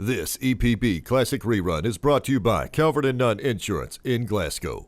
This EPB Classic Rerun is brought to you by Calvert and Nunn Insurance in Glasgow.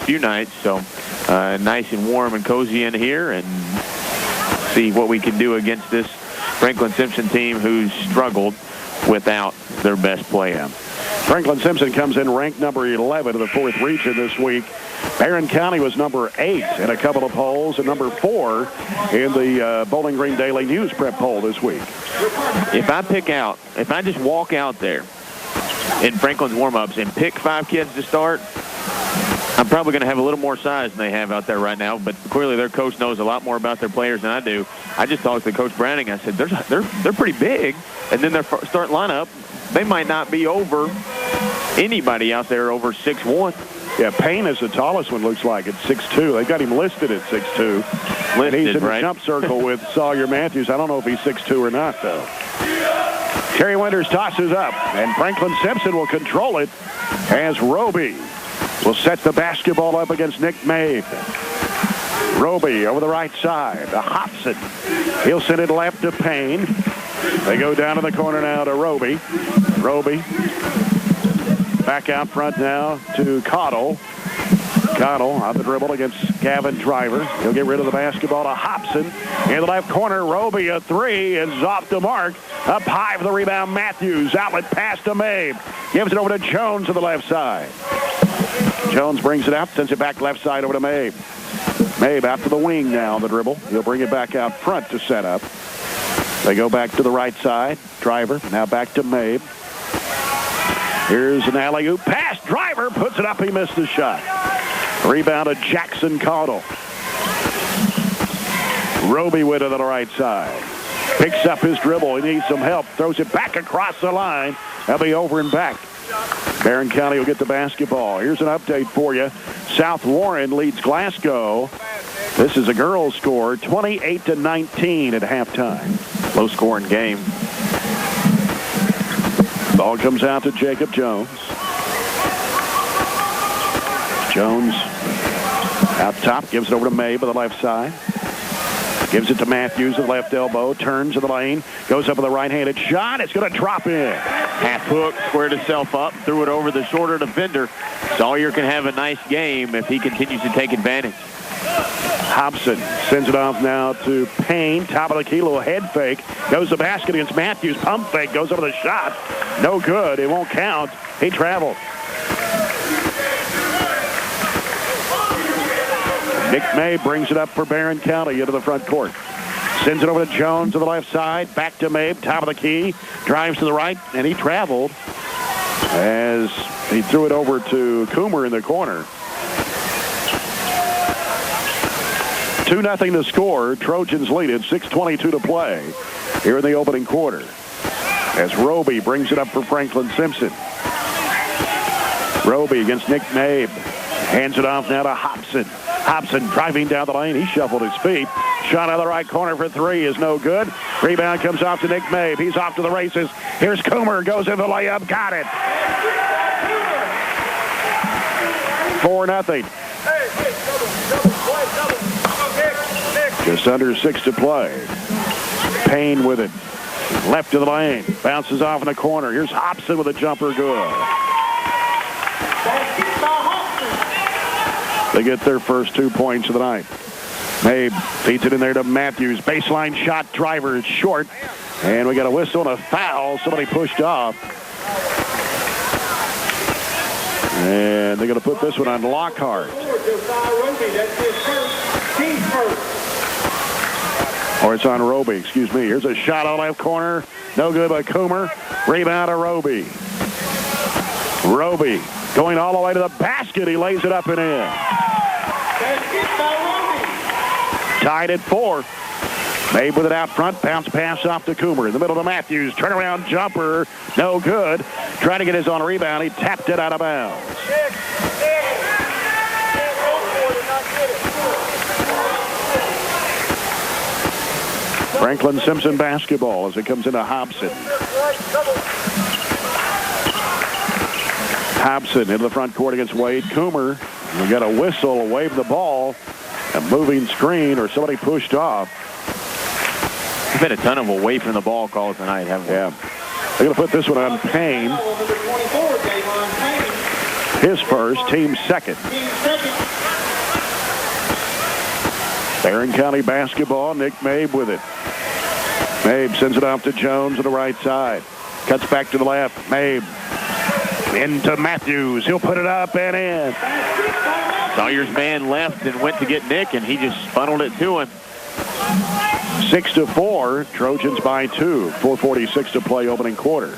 Few nights, so nice and warm and cozy in here, and see what we can do against this Franklin-Simpson team who's struggled without their best player. Franklin-Simpson comes in ranked number 11 in the 4th region this week. Barren County was number 8 in a couple of polls and number 4 in the Bowling Green Daily News prep poll this week. If I just walk out there in Franklin's warm-ups and pick 5 kids to start, I'm probably going to have a little more size than they have out there right now, but clearly their coach knows a lot more about their players than I do. I just talked to Coach Browning. I said, they're pretty big, and then their starting lineup, they might not be over anybody out there over 6'1". Yeah, Payne is the tallest one, looks like, at 6'2". They've got him listed at 6'2". And he's in the jump circle with Sawyer Matthews. I don't know if he's 6'2" or not, though. Terry Winters tosses up, and Franklin-Simpson will control it as Roby will set the basketball up against Nick Mabe. Roby over the right side to Hobson. He'll send it left to Payne. They go down to the corner now to Roby. Roby back out front now to Cottle. Cottle on the dribble against Gavin Driver. He'll get rid of the basketball to Hobson. In the left corner, Roby, a 3 is off the mark. Up high for the rebound, Matthews. Outlet pass to Mabe. Gives it over to Jones to the left side. Jones brings it out, sends it back left side over to Mabe. Mabe out to the wing now on the dribble. He'll bring it back out front to set up. They go back to the right side. Driver now back to Mabe. Here's an alley-oop pass. Driver puts it up. He missed the shot. Rebound to Jackson Caudle. Roby with it on the right side. Picks up his dribble. He needs some help. Throws it back across the line. That'll be over and back. Barren County will get the basketball. Here's an update for you. South Warren leads Glasgow. This is a girls' score, 28-19 at halftime. Low-scoring game. Ball comes out to Jacob Jones. Jones out top, gives it over to May by the left side. Gives it to Matthews at left elbow, turns to the lane, goes up with a right-handed shot. It's going to drop in. Half hook, squared itself up, threw it over the shorter defender. Sawyer can have a nice game if he continues to take advantage. Hobson sends it off now to Payne. Top of the key, little head fake. Goes to the basket against Matthews. Pump fake. Goes over the shot. No good. It won't count. He traveled. Nick May brings it up for Barren County into the front court. Sends it over to Jones to the left side. Back to Mabe. Top of the key. Drives to the right. And he traveled as he threw it over to Coomer in the corner. 2-0 to score. Trojans lead it. 6:22 to play here in the opening quarter. As Roby brings it up for Franklin-Simpson. Roby against Nick Mabe. Hands it off now to Hobson. Hobson driving down the lane. He shuffled his feet. Shot out of the right corner for three is no good. Rebound comes off to Nick Mabe. He's off to the races. Here's Coomer. Goes in the layup. Got it. 4-0. Just under 6 to play. Payne with it. Left to the lane. Bounces off in the corner. Here's Hobson with a jumper. Good. They get their first 2 points of the night. Mabe feeds it in there to Matthews. Baseline shot. Driver is short. And we got a whistle and a foul. Somebody pushed off. And they're going to put this one on Lockhart. Or it's on Roby, excuse me. Here's a shot on the left corner. No good by Coomer. Rebound to Roby. Roby going all the way to the basket. He lays it up and in. Tied at 4. Made with it out front. Bounce pass off to Coomer. In the middle to Matthews. Turnaround jumper. No good. Trying to get his own rebound. He tapped it out of bounds. Franklin-Simpson basketball as it comes into Hobson. Hobson into the front court against Wade. Coomer. We got a whistle, wave the ball. A moving screen or somebody pushed off. There's been a ton of away from the ball calls tonight, haven't we? Yeah. They're going to put this one on Payne. His first, team second. Barren County basketball. Nick Mabe with it. Mabe sends it off to Jones on the right side. Cuts back to the left. Mabe into Matthews. He'll put it up and in. Sawyer's man left and went to get Nick, and he just funneled it to him. 6-4. Trojans by 2. 4:46 to play opening quarter.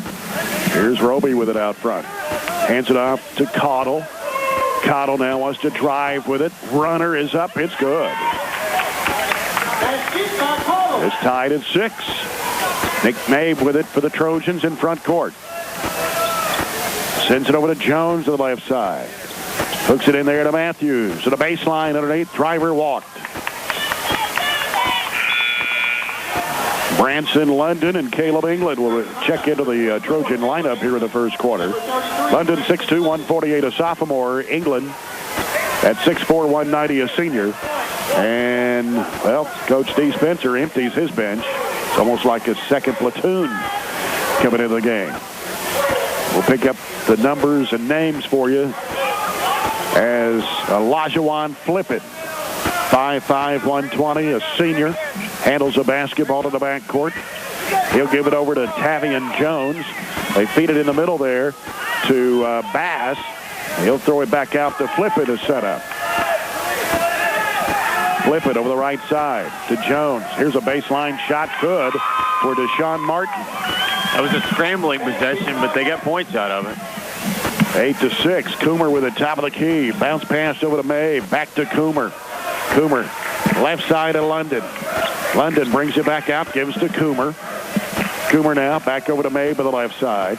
Here's Roby with it out front. Hands it off to Caudle. Caudle now wants to drive with it. Runner is up. It's good. It's tied at 6. Nick Mabe with it for the Trojans in front court. Sends it over to Jones to the left side. Hooks it in there to Matthews. To the baseline underneath. Driver walked. Branson, London, and Caleb England will check into the Trojan lineup here in the first quarter. London 6'2", 148, a sophomore. England at 6'4", 190, a senior. And, well, Coach Steve Spencer empties his bench. It's almost like a second platoon coming into the game. We'll pick up the numbers and names for you as Olajuwon Flippin, 5'5", 120, a senior, handles the basketball to the backcourt. He'll give it over to Tavian Jones. They feed it in the middle there to Bass. He'll throw it back out to Flippin to set up. Flip it over the right side to Jones. Here's a baseline shot, good for Deshaun Martin. That was a scrambling possession, but they got points out of it. 8-6. Coomer with the top of the key. Bounce pass over to May. Back to Coomer. Coomer left side of London. London brings it back out, gives to Coomer. Coomer now back over to Mabe on the left side.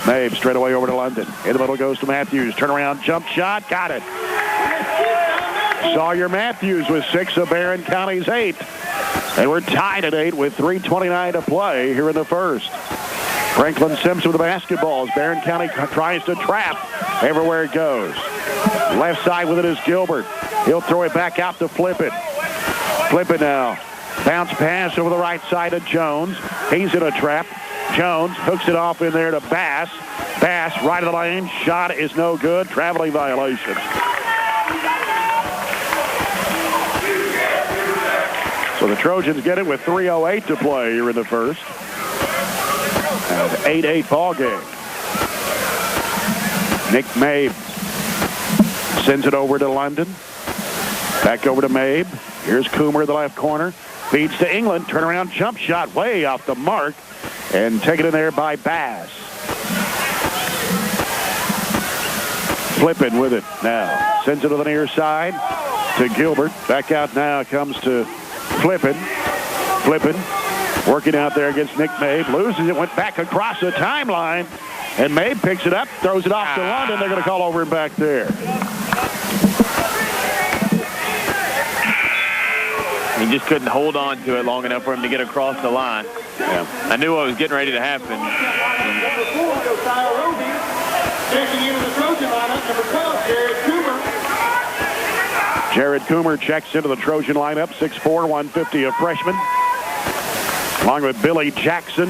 Mabe straight away over to London. In the middle goes to Matthews. Turnaround jump shot. Got it. Sawyer Matthews with 6 of Barren County's 8. And we're tied at 8 with 3:29 to play here in the first. Franklin-Simpson with the basketball as Barren County tries to trap everywhere it goes. Left side with it is Gilbert. He'll throw it back out to Flippin. Flippin now. Bounce pass over the right side of Jones. He's in a trap. Jones hooks it off in there to Bass. Bass right of the lane. Shot is no good. Traveling violation. So the Trojans get it with 3:08 to play here in the first. And an 8-8 ball game. Nick Mabe sends it over to London. Back over to Mabe. Here's Coomer in the left corner. Feeds to England. Turnaround jump shot way off the mark. And taken in there by Bass. Flipping with it now. Sends it to the near side to Gilbert. Back out now comes to Flippin. Flippin. Working out there against Nick Mabe. Loses it. Went back across the timeline. And Mabe picks it up. Throws it off to London. They're going to call over him back there. He just couldn't hold on to it long enough for him to get across the line. Yeah. I knew what was getting ready to happen. Jared Coomer checks into the Trojan lineup. 6'4", 150, a freshman. Along with Billy Jackson,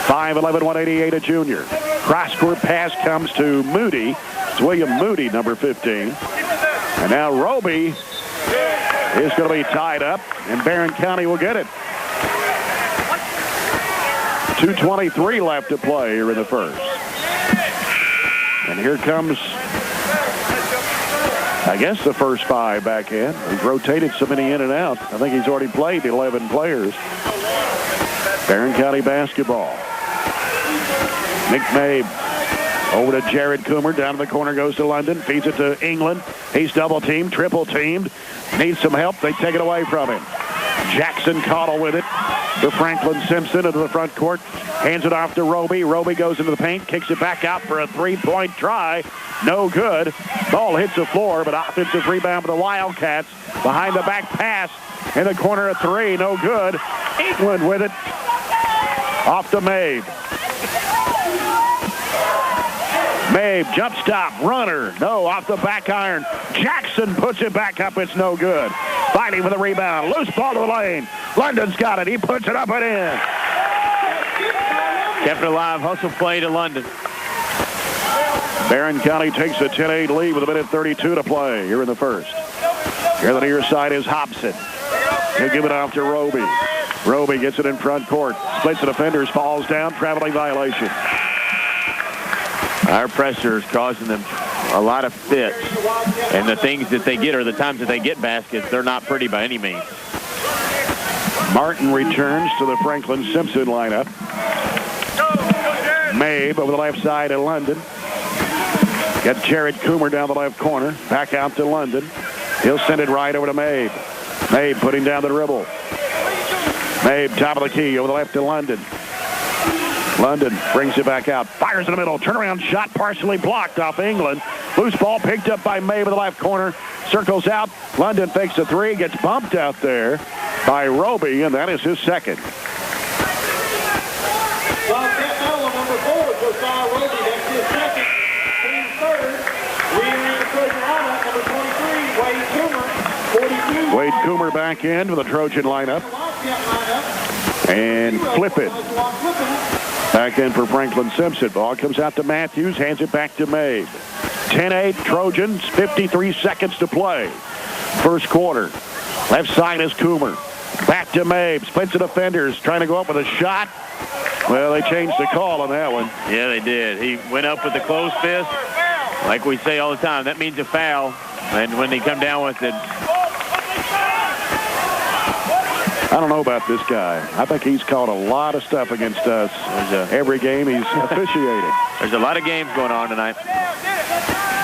5'11", 188, a junior. Cross-court pass comes to Moody. It's William Moody, number 15. And now Roby is going to be tied up, and Barren County will get it. 2:23 left to play here in the first. And here comes, I guess, the first five back in. He's rotated so many in and out. I think he's already played 11 players. Barren County basketball. Nick Mabe over to Jared Coomer. Down in the corner goes to London. Feeds it to England. He's double-teamed, triple-teamed. Needs some help. They take it away from him. Jackson Cottle with it to Franklin-Simpson into the front court. Hands it off to Roby. Roby goes into the paint. Kicks it back out for a three-point try. No good. Ball hits the floor, but offensive rebound for the Wildcats. Behind the back pass in the corner of three. No good. England with it. Off to Mabe. Mabe, jump stop, runner. No, off the back iron. Jackson puts it back up. It's no good. Fighting for the rebound. Loose ball to the lane. London's got it. He puts it up and in. Kept it alive. Hustle play to London. Barren County takes a 10-8 lead with a minute 32 to play here in the first. Here on the near side is Hobson. He'll give it off to Roby. Roby gets it in front court. Splits the defenders, falls down. Traveling violation. Our pressure is causing them a lot of fits. And the things that they get, or the times that they get baskets, they're not pretty by any means. Martin returns to the Franklin-Simpson lineup. Mabe over the left side of London. Got Jared Coomer down the left corner. Back out to London. He'll send it right over to Mabe. Mabe putting down the dribble. Mabe top of the key over the left to London. London brings it back out. Fires in the middle. Turnaround shot partially blocked off England. Loose ball picked up by Mabe in the left corner. Circles out. London fakes a three. Gets bumped out there by Roby, and that is his second. Wade Coomer back in with the Trojan lineup. And flip it. Back in for Franklin-Simpson. Ball comes out to Matthews. Hands it back to Mabe. 10-8 Trojans. 53 seconds to play. First quarter. Left side is Coomer. Back to Mabe. Splits the defenders. Trying to go up with a shot. Well, they changed the call on that one. Yeah, they did. He went up with the closed fist. Like we say all the time, that means a foul. And when they come down with it, I don't know about this guy. I think he's caught a lot of stuff against us every game he's officiated. There's a lot of games going on tonight.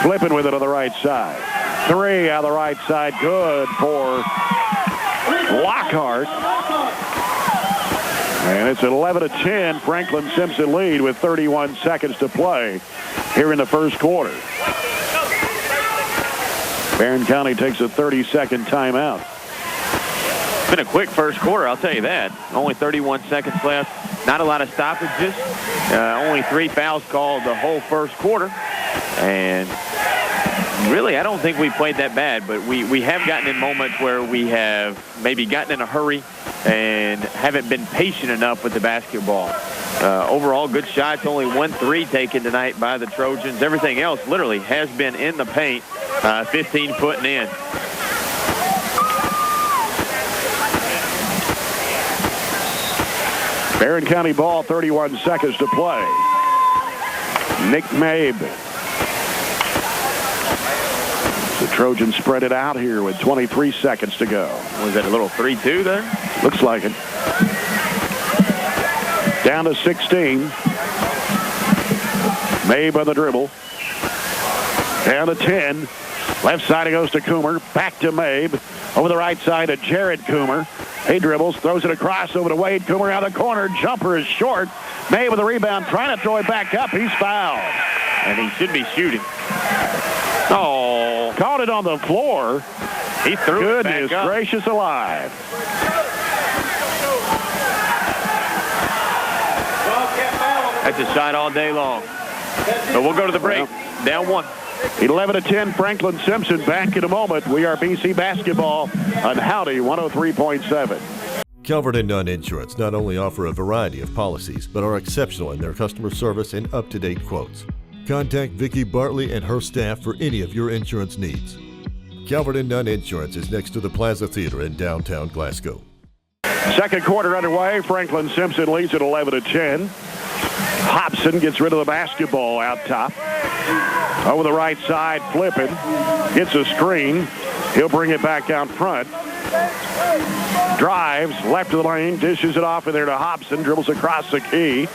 Flipping with it on the right side. Three on the right side. Good for Lockhart. And it's 11-10. Franklin-Simpson lead with 31 seconds to play here in the first quarter. Barren County takes a 30-second timeout. It's been a quick first quarter, I'll tell you that. Only 31 seconds left. Not a lot of stoppages. Only 3 fouls called the whole first quarter. And really, I don't think we played that bad, but we have gotten in moments where we have maybe gotten in a hurry and haven't been patient enough with the basketball. Overall, good shots. Only 1 3 taken tonight by the Trojans. Everything else literally has been in the paint, 15 foot and in. Barren County ball, 31 seconds to play. Nick Mabe. The Trojans spread it out here with 23 seconds to go. Was that a little 3-2 there? Looks like it. Down to 16. Mabe on the dribble. Down to 10. Left side it goes to Coomer. Back to Mabe. Over the right side to Jared Coomer. He dribbles, throws it across over to Wade Coomer out of the corner. Jumper is short. Mabe with a rebound, trying to throw it back up. He's fouled. And he should be shooting. Oh. Caught it on the floor. He threw it back up. Goodness gracious alive. That's a shot all day long. But we'll go to the break. Down 1. 11-10, Franklin-Simpson back in a moment. We are BC Basketball on Howdy 103.7. Calvert and Nunn Insurance not only offer a variety of policies, but are exceptional in their customer service and up-to-date quotes. Contact Vicki Bartley and her staff for any of your insurance needs. Calvert and Nunn Insurance is next to the Plaza Theater in downtown Glasgow. Second quarter underway. Franklin-Simpson leads at 11-10. Hobson gets rid of the basketball out top. Over the right side, flipping. Gets a screen. He'll bring it back out front. Drives left of the lane, dishes it off in there to Hobson, dribbles across the key.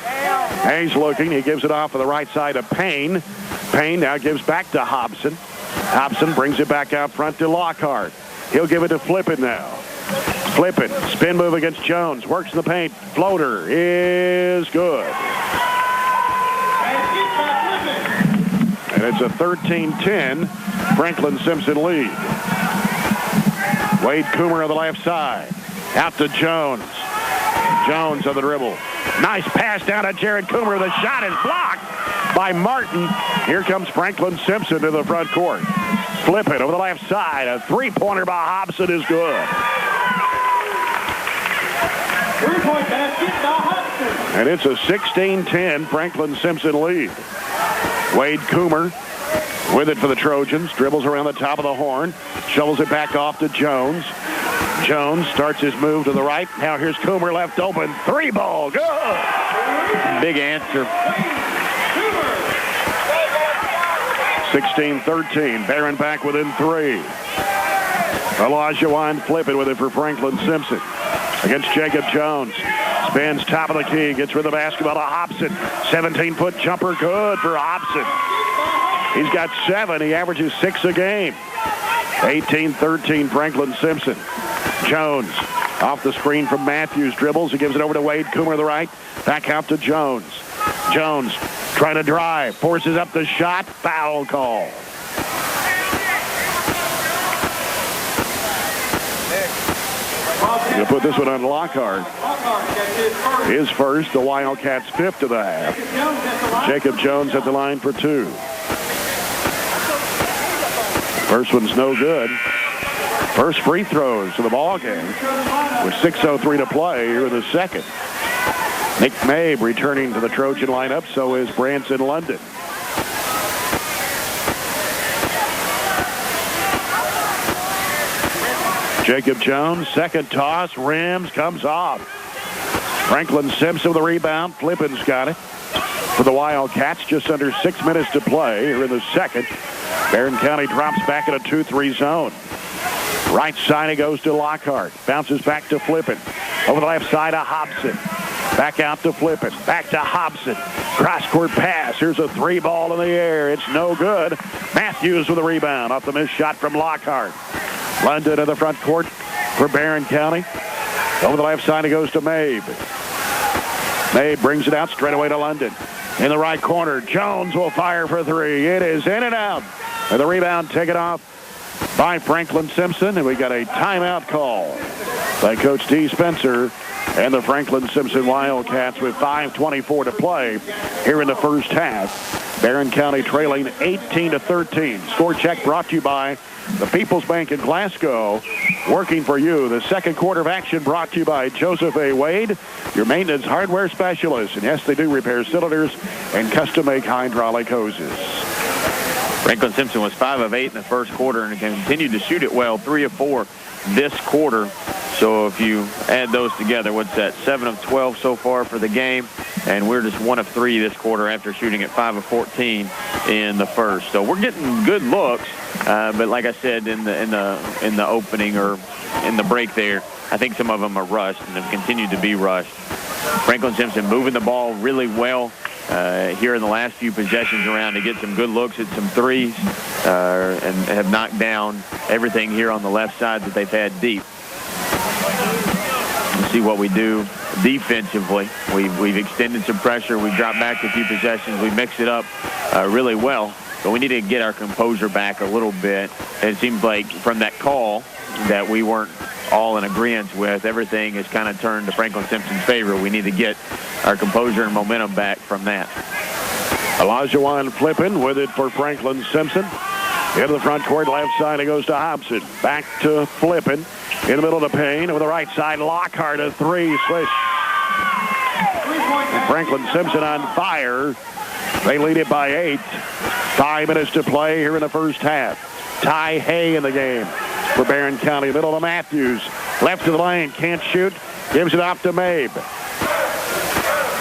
Hayes looking. He gives it off to the right side of Payne. Payne now gives back to Hobson. Hobson brings it back out front to Lockhart. He'll give it to Flippin now. Flippin, spin move against Jones. Works in the paint. Floater is good. And it's a 13-10 Franklin-Simpson lead. Wade Coomer on the left side. Out to Jones. Jones on the dribble. Nice pass down to Jared Coomer. The shot is blocked by Martin. Here comes Franklin-Simpson to the front court. Flip it over the left side. A three-pointer by Hobson is good. Three-point basket by Hobson. And it's a 16-10 Franklin-Simpson lead. Wade Coomer with it for the Trojans. Dribbles around the top of the horn. Shovels it back off to Jones. Jones starts his move to the right. Now here's Coomer left open. Three ball. Good. Big answer. 16-13. Barren back within 3. Elijah Wine flipping with it for Franklin-Simpson. Against Jacob Jones. Spins top of the key. Gets rid of the basketball to Hobson. 17-foot jumper. Good for Hobson. He's got 7. He averages 6 a game. 18-13 Franklin-Simpson. Jones off the screen from Matthews. Dribbles. He gives it over to Wade Coomer to the right. Back out to Jones. Jones trying to drive. Forces up the shot. Foul call. Going to put this one on Lockhart. His first. The Wildcats' 5th of the half. Jacob Jones at the line for 2. First one's no good. First free throws of the ball game with 6:03 to play here in the second. Nick Mabe returning to the Trojan lineup. So is Branson London. Jacob Jones, second toss, rims, comes off. Franklin-Simpson with the rebound. Flippin's got it for the Wildcats. Just under 6 minutes to play here in the second. Barren County drops back in a 2-3 zone. Right side it goes to Lockhart. Bounces back to Flippin. Over the left side of Hobson. Back out to Flippin. Back to Hobson. Cross-court pass. Here's a 3 ball in the air. It's no good. Matthews with a rebound off the missed shot from Lockhart. London in the front court for Barren County. Over the left side it goes to Mabe. Mabe brings it out straight away to London. In the right corner, Jones will fire for 3. It is in and out. And the rebound taken off by Franklin-Simpson. And we got a timeout call by Coach D. Spencer and the Franklin-Simpson Wildcats with 5:24 to play here in the first half. Barren County trailing 18-13. Score check brought to you by the People's Bank in Glasgow, working for you. The second quarter of action brought to you by Joseph A. Wade, your maintenance hardware specialist. And yes, they do repair cylinders and custom-make hydraulic hoses. Franklin-Simpson was 5 of 8 in the first quarter and continued to shoot it well, 3 of 4 this quarter. So if you add those together, what's that? 7 of 12 so far for the game, and we're just 1 of 3 this quarter after shooting at 5 of 14 in the first. So we're getting good looks, but like I said in the opening or in the break there, I think some of them are rushed and have continued to be rushed. Franklin-Simpson moving the ball really well here in the last few possessions around to get some good looks at some threes and have knocked down everything here on the left side that they've had deep. Let's see what we do defensively. We've extended some pressure. We've dropped back a few possessions. We mix it up really well. But we need to get our composure back a little bit. And it seems like from that call that we weren't all in agreement with, everything has kind of turned to Franklin-Simpson's favor. We need to get our composure and momentum back from that. Olajuwon flipping with it for Franklin-Simpson. Into the front court, left side, it goes to Hobson. Back to flipping. In the middle of the paint, with the right side, Lockhart, a 3, swish. Franklin-Simpson on fire. They lead it by 8. 5 minutes to play here in the first half. Ty Hay in the game for Barren County. Middle to Matthews. Left to the lane, can't shoot. Gives it off to Mabe.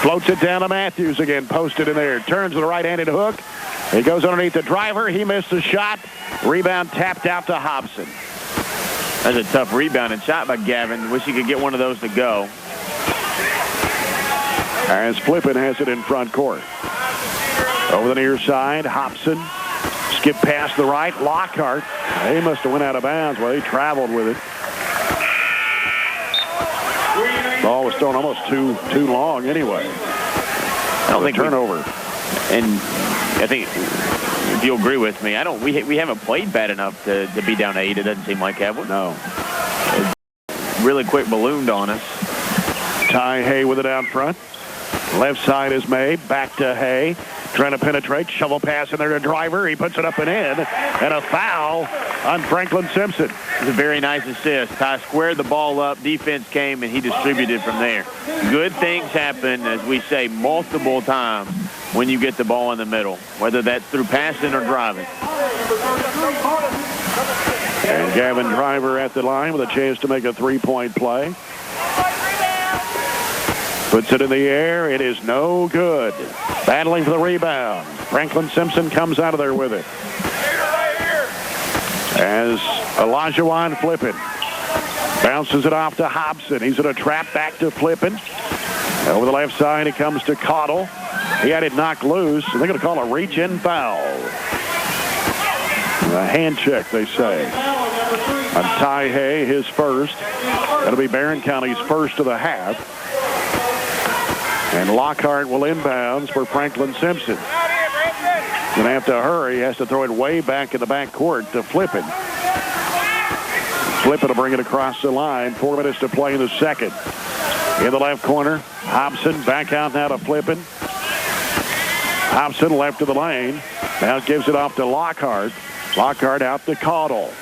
Floats it down to Matthews again, posted in there. Turns with a right-handed hook. He goes underneath the driver. He missed the shot. Rebound tapped out to Hobson. That's a tough rebound and shot by Gavin. Wish he could get one of those to go. As Flippin has it in front court. Over the near side, Hobson. Skip past the right, Lockhart. He must have went out of bounds. Well, he traveled with it. Ball was thrown almost too long anyway. I don't think turnover. And I think if you'll agree with me, we haven't played bad enough to be down 8. It doesn't seem like, have we? No. Really quick ballooned on us. Ty Hay with it out front. Left side is May. Back to Hay. Trying to penetrate. Shovel pass in there to Driver. He puts it up and in. And a foul on Franklin-Simpson. It's a very nice assist. Ty squared the ball up. Defense came, and he distributed from there. Good things happen, as we say, multiple times when you get the ball in the middle, whether that's through passing or driving. And Gavin Driver at the line with a chance to make a three-point play. Puts it in the air. It is no good. Battling for the rebound. Franklin-Simpson comes out of there with it. As Olajuwon Flippin bounces it off to Hobson. He's in a trap back to Flippin. Over the left side, it comes to Caudill. He had it knocked loose, and they're going to call a reach-in foul. A hand check, they say. On Ty Hay, his first. That'll be Barren County's first of the half. And Lockhart will inbounds for Franklin-Simpson. Going to have to hurry. He has to throw it way back in the back court to Flippin. Flippin will bring it across the line. 4 minutes to play in the second. In the left corner, Hobson back out now to Flippin. Hobson left to the lane. Now gives it off to Lockhart. Lockhart out to Caudill.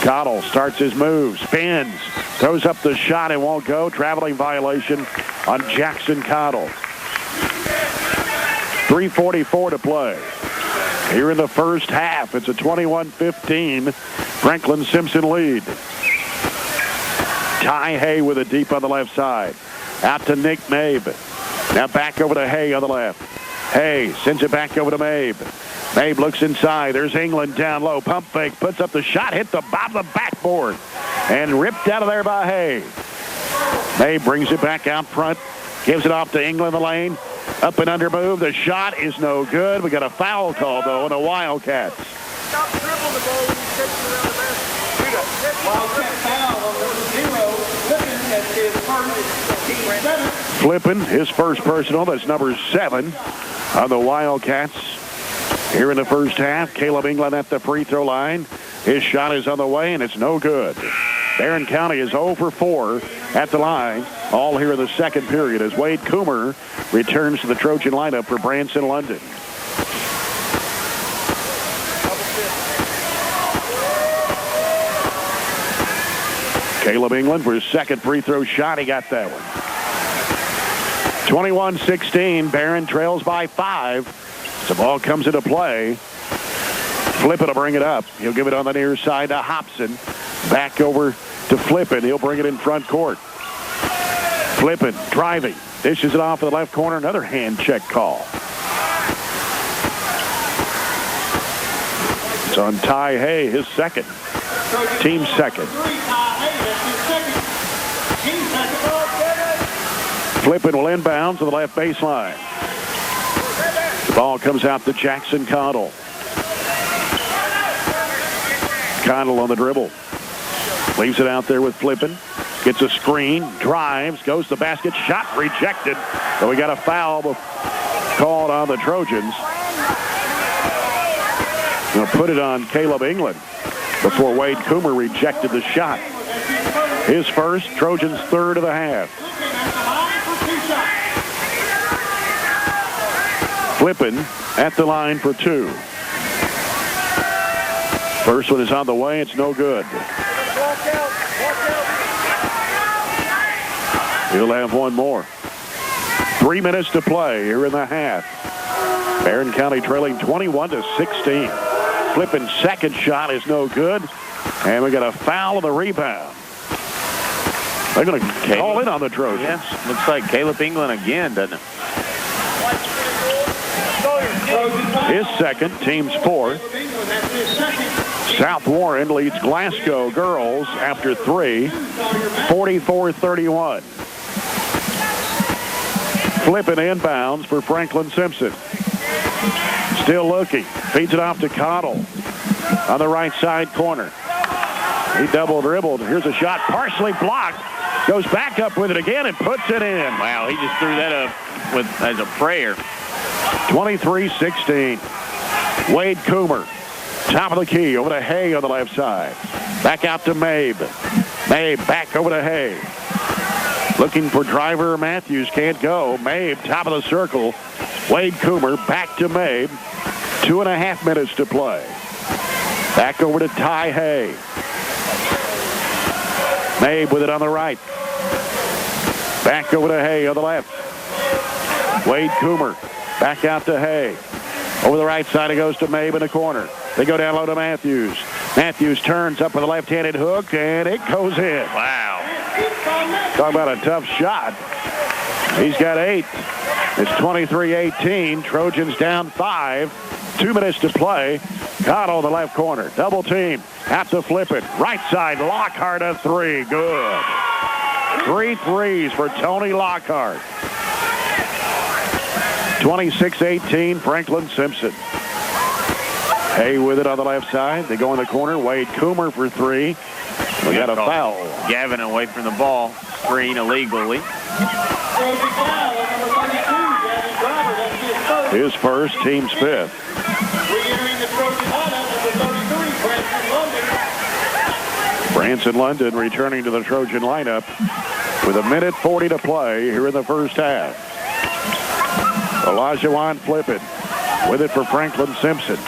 Caudill starts his move, spins, throws up the shot and won't go. Traveling violation on Jackson Caudill. 3:44 to play. Here in the first half, it's a 21-15 Franklin-Simpson lead. Ty Hay with it deep on the left side. Out to Nick Mabe. Now back over to Hay on the left. Hay sends it back over to Mabe. Mabe looks inside. There's England down low. Pump fake. Puts up the shot. Hit the bottom of the backboard. And ripped out of there by Hay. Mabe brings it back out front. Gives it off to England in the lane. Up and under move. The shot is no good. We got a foul call, though, on the Wildcats. Stop dribbling the ball when you take it around the basket. Wildcat foul on number 0. Flippin at his first. Flippin, his first personal. That's number 7 on the Wildcats. Here in the first half, Caleb England at the free throw line. His shot is on the way, and it's no good. Barren County is 0 for 4 at the line, all here in the second period as Wade Coomer returns to the Trojan lineup for Branson London. Caleb England for his second free throw shot. He got that one. 21-16. Barren trails by 5. The ball comes into play. Flippin will bring it up. He'll give it on the near side to Hobson. Back over to Flippin. He'll bring it in front court. Flippin driving. Dishes it off to the left corner. Another hand check call. It's on Ty Hay, his second. Team second. Flippin will inbound to the left baseline. The ball comes out to Jackson Connell. Connell on the dribble. Leaves it out there with Flippin. Gets a screen. Drives. Goes to the basket. Shot rejected. So we got a foul called on the Trojans. Going to put it on Caleb England before Wade Coomer rejected the shot. His first, Trojans third of the half. Flippin at the line for 2. First one is on the way. It's no good. He'll have one more. 3 minutes to play here in the half. Barren County trailing 21-16. Flippin's second shot is no good. And we got a foul on the rebound. They're going to call in on the Trojans. Yeah, looks like Caleb England again, doesn't it? His second, team's fourth. South Warren leads Glasgow girls after 3, 44-31. Flippin inbounds for Franklin-Simpson. Still looking. Feeds it off to Connell on the right side corner. He double dribbled. Here's a shot partially blocked. Goes back up with it again and puts it in. Wow, he just threw that up as a prayer. 23-16. Wade Coomer, top of the key, over to Hay on the left side. Back out to Mabe. Mabe back over to Hay. Looking for driver Matthews, can't go. Mabe, top of the circle. Wade Coomer back to Mabe. 2.5 minutes to play. Back over to Ty Hay. Mabe with it on the right. Back over to Hay on the left. Wade Coomer back out to Hay. Over the right side, it goes to Mabe in the corner. They go down low to Matthews. Matthews turns up with a left-handed hook, and it goes in. Wow. Talk about a tough shot. He's got 8. It's 23-18. Trojans down 5. 2 minutes to play. Cotto in the left corner. Double team. Have to flip it. Right side, Lockhart a 3. Good. 3 threes for Tony Lockhart. 26-18, Franklin-Simpson. Hay with it on the left side. They go in the corner. Wade Coomer for 3. We got a foul. Gavin away from the ball. Screen illegally. His first, team's 5th. Branson London returning to the Trojan lineup with 1:40 to play here in the first half. Olajuwon Flippin with it for Franklin-Simpson.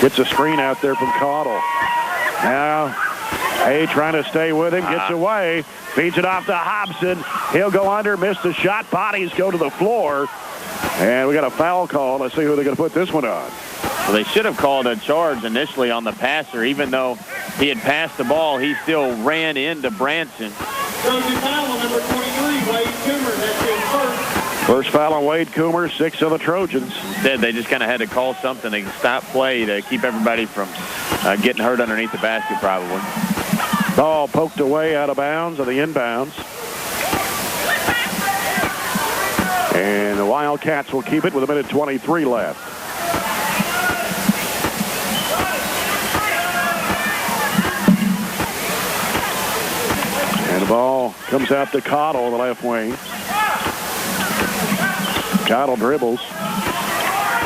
Gets a screen out there from Cottle. Now, Hay trying to stay with him. Gets away. Feeds it off to Hobson. He'll go under. Missed the shot. Bodies go to the floor. And we got a foul call. Let's see who they're going to put this one on. Well, they should have called a charge initially on the passer. Even though he had passed the ball, he still ran into Branson. First foul on Wade Coomer, 6 of the Trojans. Instead, they just kind of had to call something to stop play to keep everybody from getting hurt underneath the basket, probably. Ball poked away out of bounds on the inbounds. And the Wildcats will keep it with 1:23 left. And the ball comes out to Cottle on the left wing. Cottle dribbles.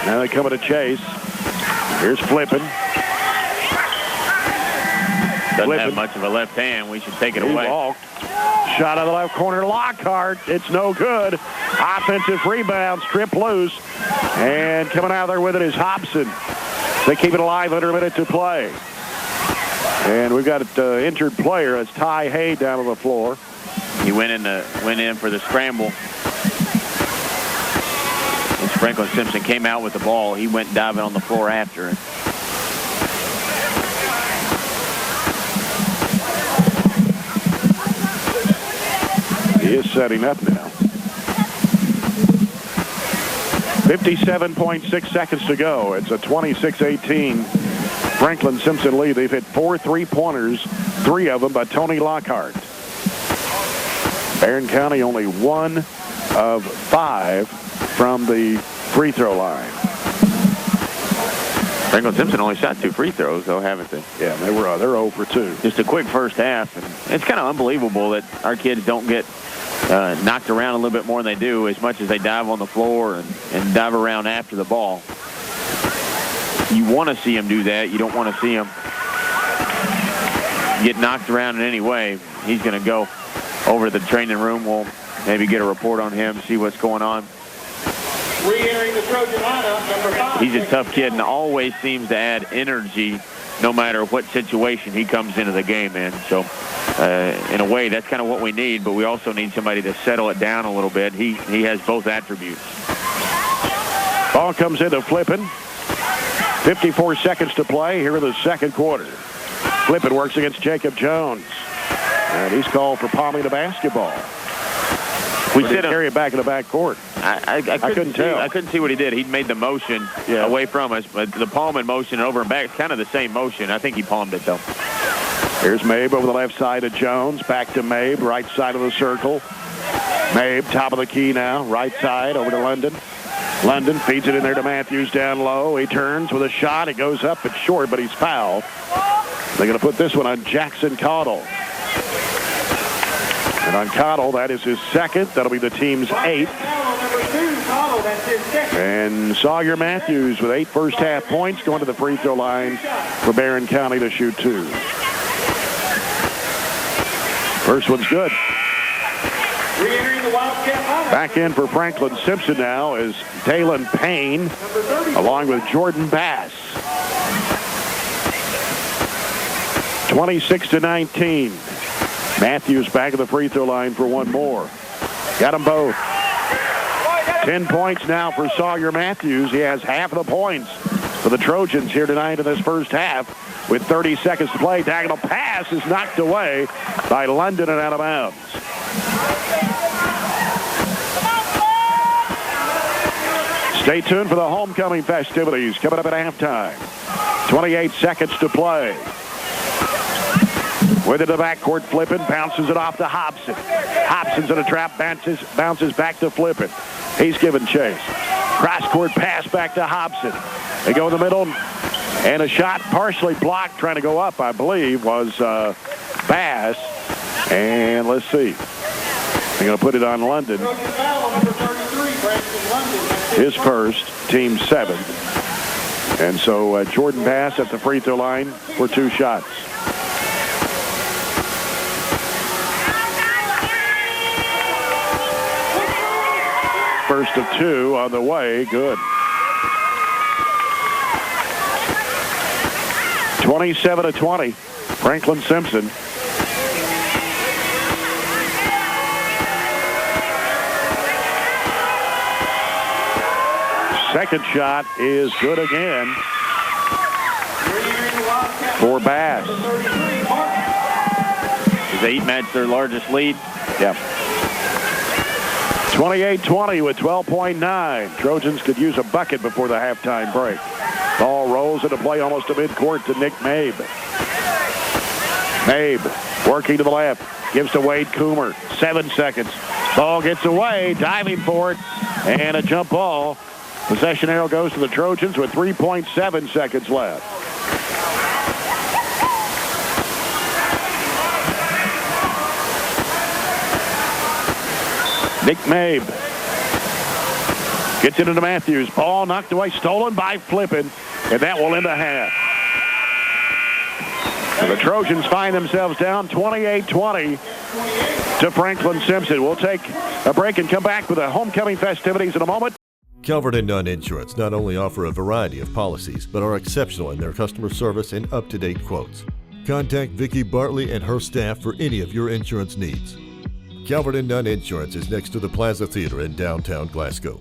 Now they come at a chase. Here's Flippin. Doesn't have much of a left hand. We should take it away. Walked. Shot out of the left corner. Lockhart. It's no good. Offensive rebound. Stripped loose. And coming out there with it is Hobson. They keep it alive under a minute to play. And we've got an injured player as Ty Hay down on the floor. He went in for the scramble. As Franklin-Simpson came out with the ball, he went diving on the floor after it. He is setting up now. 57.6 seconds to go. It's a 26-18 Franklin-Simpson lead. They've hit 4 3-pointers, 3 of them by Tony Lockhart. Barren County only 1 of 5 from the free throw line. Franklin-Simpson only shot 2 free throws, though, haven't they? Yeah, they're 0 for 2. Just a quick first half. And it's kind of unbelievable that our kids don't get knocked around a little bit more than they do, as much as they dive on the floor and dive around after the ball. You want to see them do that. You don't want to see them get knocked around in any way. He's going to go over to the training room. We'll maybe get a report on him, see what's going on. Re-entering the Trojan lineup, number 5. He's a tough kid and always seems to add energy no matter what situation he comes into the game in. So, in a way, that's kind of what we need, but we also need somebody to settle it down a little bit. He has both attributes. Ball comes into Flippin. 54 seconds to play here in the second quarter. Flippin works against Jacob Jones. And he's called for palming the basketball. We did carry it back in the back court. I couldn't tell. I couldn't see what he did. He made the motion away from us, but the palming motion over and back is kind of the same motion. I think he palmed it, though. Here's Mabe over the left side of Jones. Back to Mabe, right side of the circle. Mabe, top of the key now, right side over to London. London feeds it in there to Matthews down low. He turns with a shot. It goes up. It's short, but he's fouled. They're going to put this one on Jackson Caudle. And on Caudle, that is his second. That'll be the team's 8th. And Sawyer Matthews with 8 first-half points going to the free throw line for Barren County to shoot 2. First one's good. Back in for Franklin-Simpson now is Dalen Payne along with Jordan Bass. 26-19. Matthews back at the free throw line for one more. Got them both. 10 points now for Sawyer Matthews. He has half of the points for the Trojans here tonight in this first half. With 30 seconds to play, diagonal pass is knocked away by London and out of bounds. Stay tuned for the homecoming festivities coming up at halftime. 28 seconds to play. With it to backcourt, Flippin bounces it off to Hobson. Hobson's in a trap, bounces back to Flippin. He's given chase. Cross-court pass back to Hobson. They go in the middle, and a shot partially blocked, trying to go up, I believe, was Bass. And let's see. They're going to put it on London. His first, team 7. And so Jordan Bass at the free throw line for 2 shots. First of 2 on the way. Good. 27-20. Franklin-Simpson. Second shot is good again for Bass. They match their largest lead. Yeah. 28-20 with 12.9. Trojans could use a bucket before the halftime break. Ball rolls into play almost to midcourt to Nick Mabe. Mabe working to the left. Gives to Wade Coomer. 7 seconds. Ball gets away. Diving for it. And a jump ball. Possession arrow goes to the Trojans with 3.7 seconds left. Nick Mabe gets it into Matthews. Ball knocked away, stolen by Flippin, and that will end the half. And the Trojans find themselves down 28-20 to Franklin-Simpson. We'll take a break and come back with the homecoming festivities in a moment. Calvert and Nunn Insurance not only offer a variety of policies, but are exceptional in their customer service and up-to-date quotes. Contact Vicki Bartley and her staff for any of your insurance needs. Calvert and Nunn Insurance is next to the Plaza Theater in downtown Glasgow.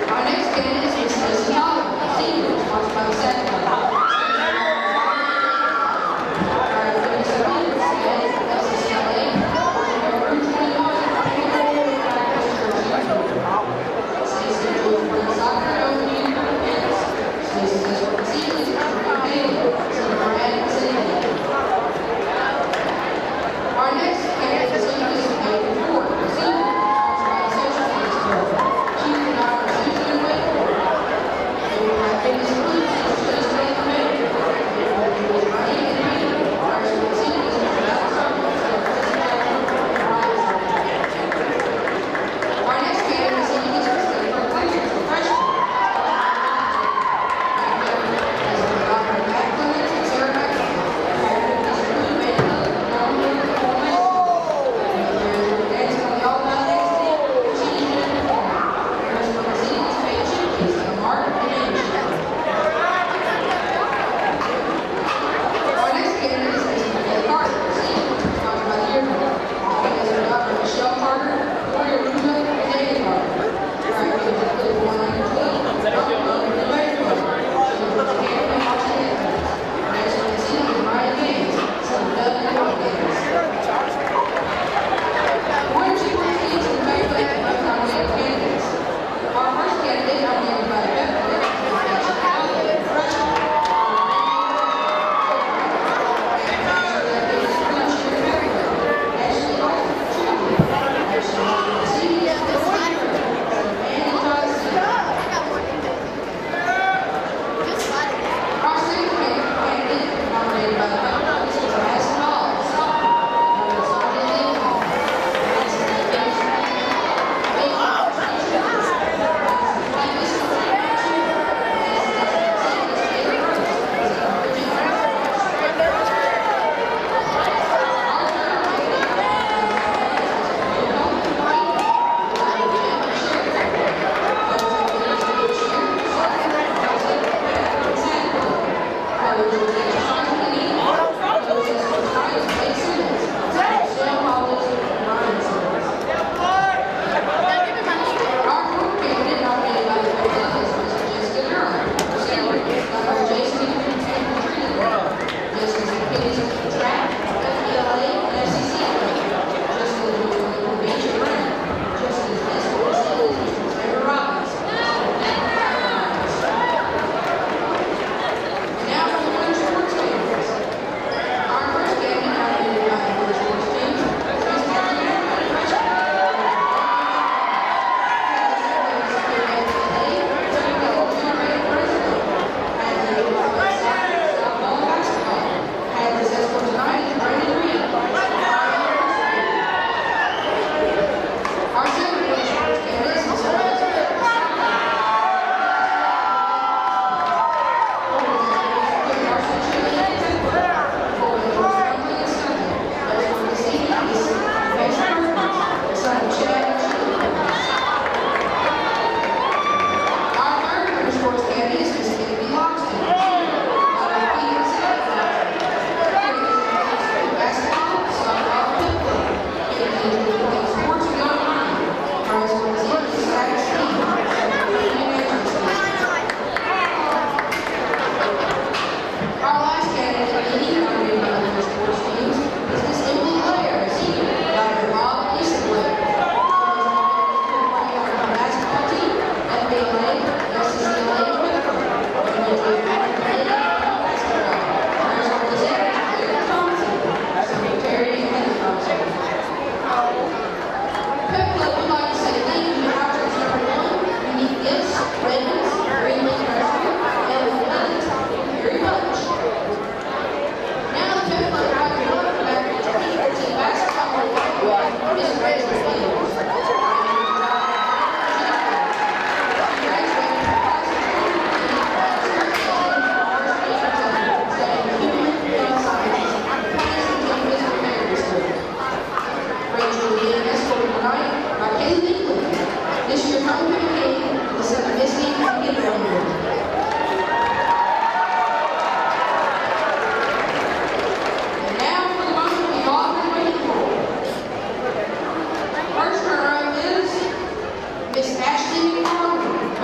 Our next candidate is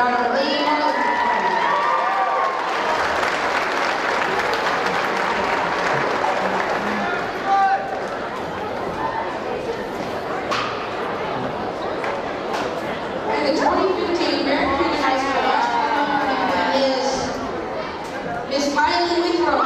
And the 2015 Barren County High School basketball is Miss Miley Wicklow.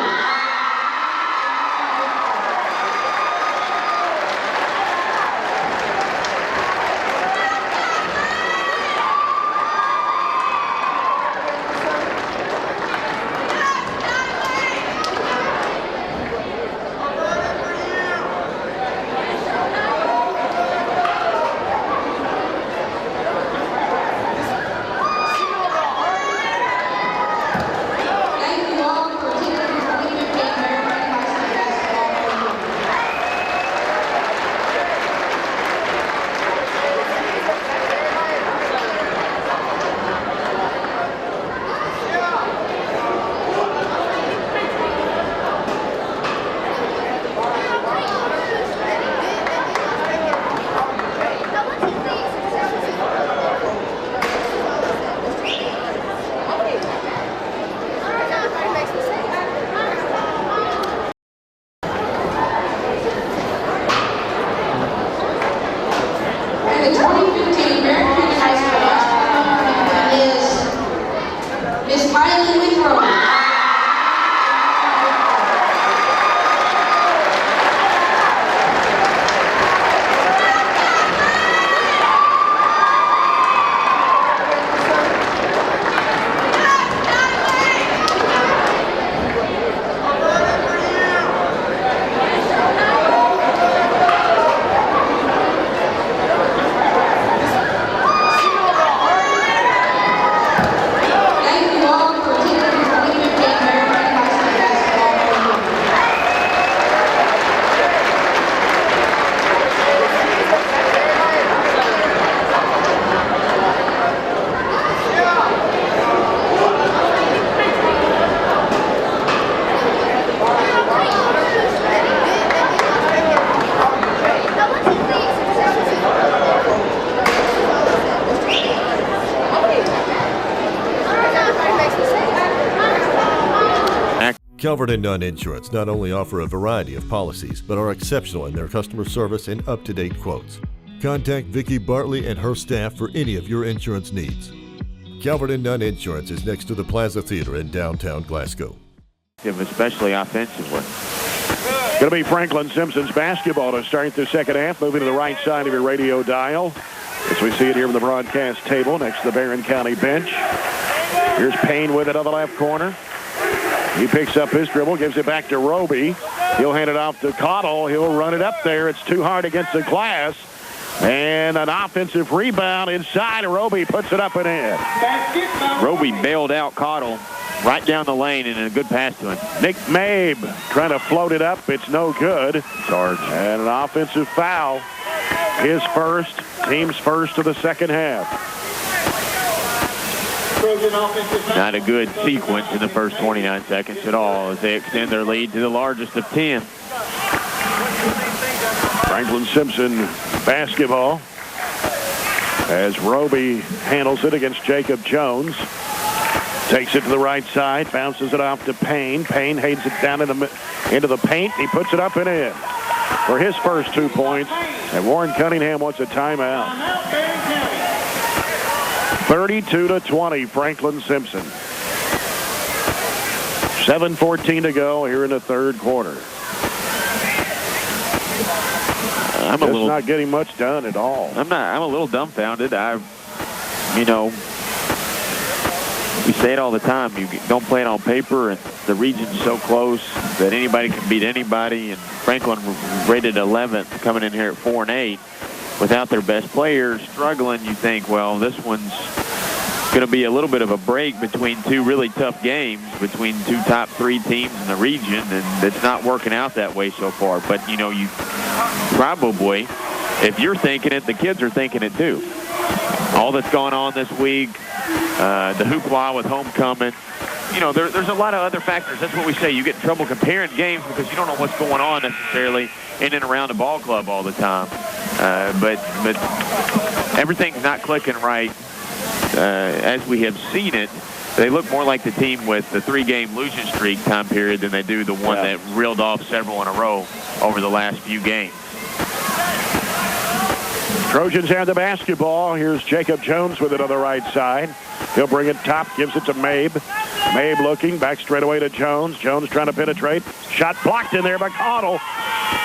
And the 2015 Barren County High School basketball is Miss Miley Wicklow. Calvert and Nunn Insurance not only offer a variety of policies, but are exceptional in their customer service and up-to-date quotes. Contact Vicki Bartley and her staff for any of your insurance needs. Calvert and Nunn Insurance is next to the Plaza Theater in downtown Glasgow. Especially offensively. Going to be Franklin-Simpson's basketball to start the second half. Moving to the right side of your radio dial. As we see it here from the broadcast table next to the Barren County bench. Here's Payne with it on the left corner. He picks up his dribble, gives it back to Roby. He'll hand it off to Cottle. He'll run it up there. It's too hard against the glass. And an offensive rebound inside. Roby puts it up and in. Roby bailed out Cottle right down the lane and a good pass to him. Nick Mabe trying to float it up. It's no good. Charge. And an offensive foul. His first, team's first of the second half. Not a good sequence in the first 29 seconds at all as they extend their lead to the largest of 10. Franklin-Simpson basketball as Roby handles it against Jacob Jones. Takes it to the right side, bounces it off to Payne. Payne heads it down into the paint. He puts it up and in for his first 2 points. And Warren Cunningham wants a timeout. 32-20, Franklin-Simpson. 7:14 to go here in the third quarter. I'm not getting much done at all. I'm a little dumbfounded. We say it all the time. You don't play it on paper, and the region's so close that anybody can beat anybody. And Franklin rated 11th, coming in here at 4-8. Without their best players struggling, you think, well, this one's going to be a little bit of a break between two really tough games between two top 3 teams in the region, and it's not working out that way so far. But, you probably, if you're thinking it, the kids are thinking it too. All that's going on this week, the hoopla with homecoming, there's a lot of other factors. That's what we say. You get in trouble comparing games because you don't know what's going on necessarily in and around the ball club all the time. But everything's not clicking right as we have seen it, they look more like the team with the 3-game losing streak time period than they do the one that reeled off several in a row over the last few games. Trojans have the basketball. Here's Jacob Jones with it on the right side. He'll bring it top, gives it to Mabe. Mabe looking, back straight away to Jones. Jones trying to penetrate. Shot blocked in there by Caudle.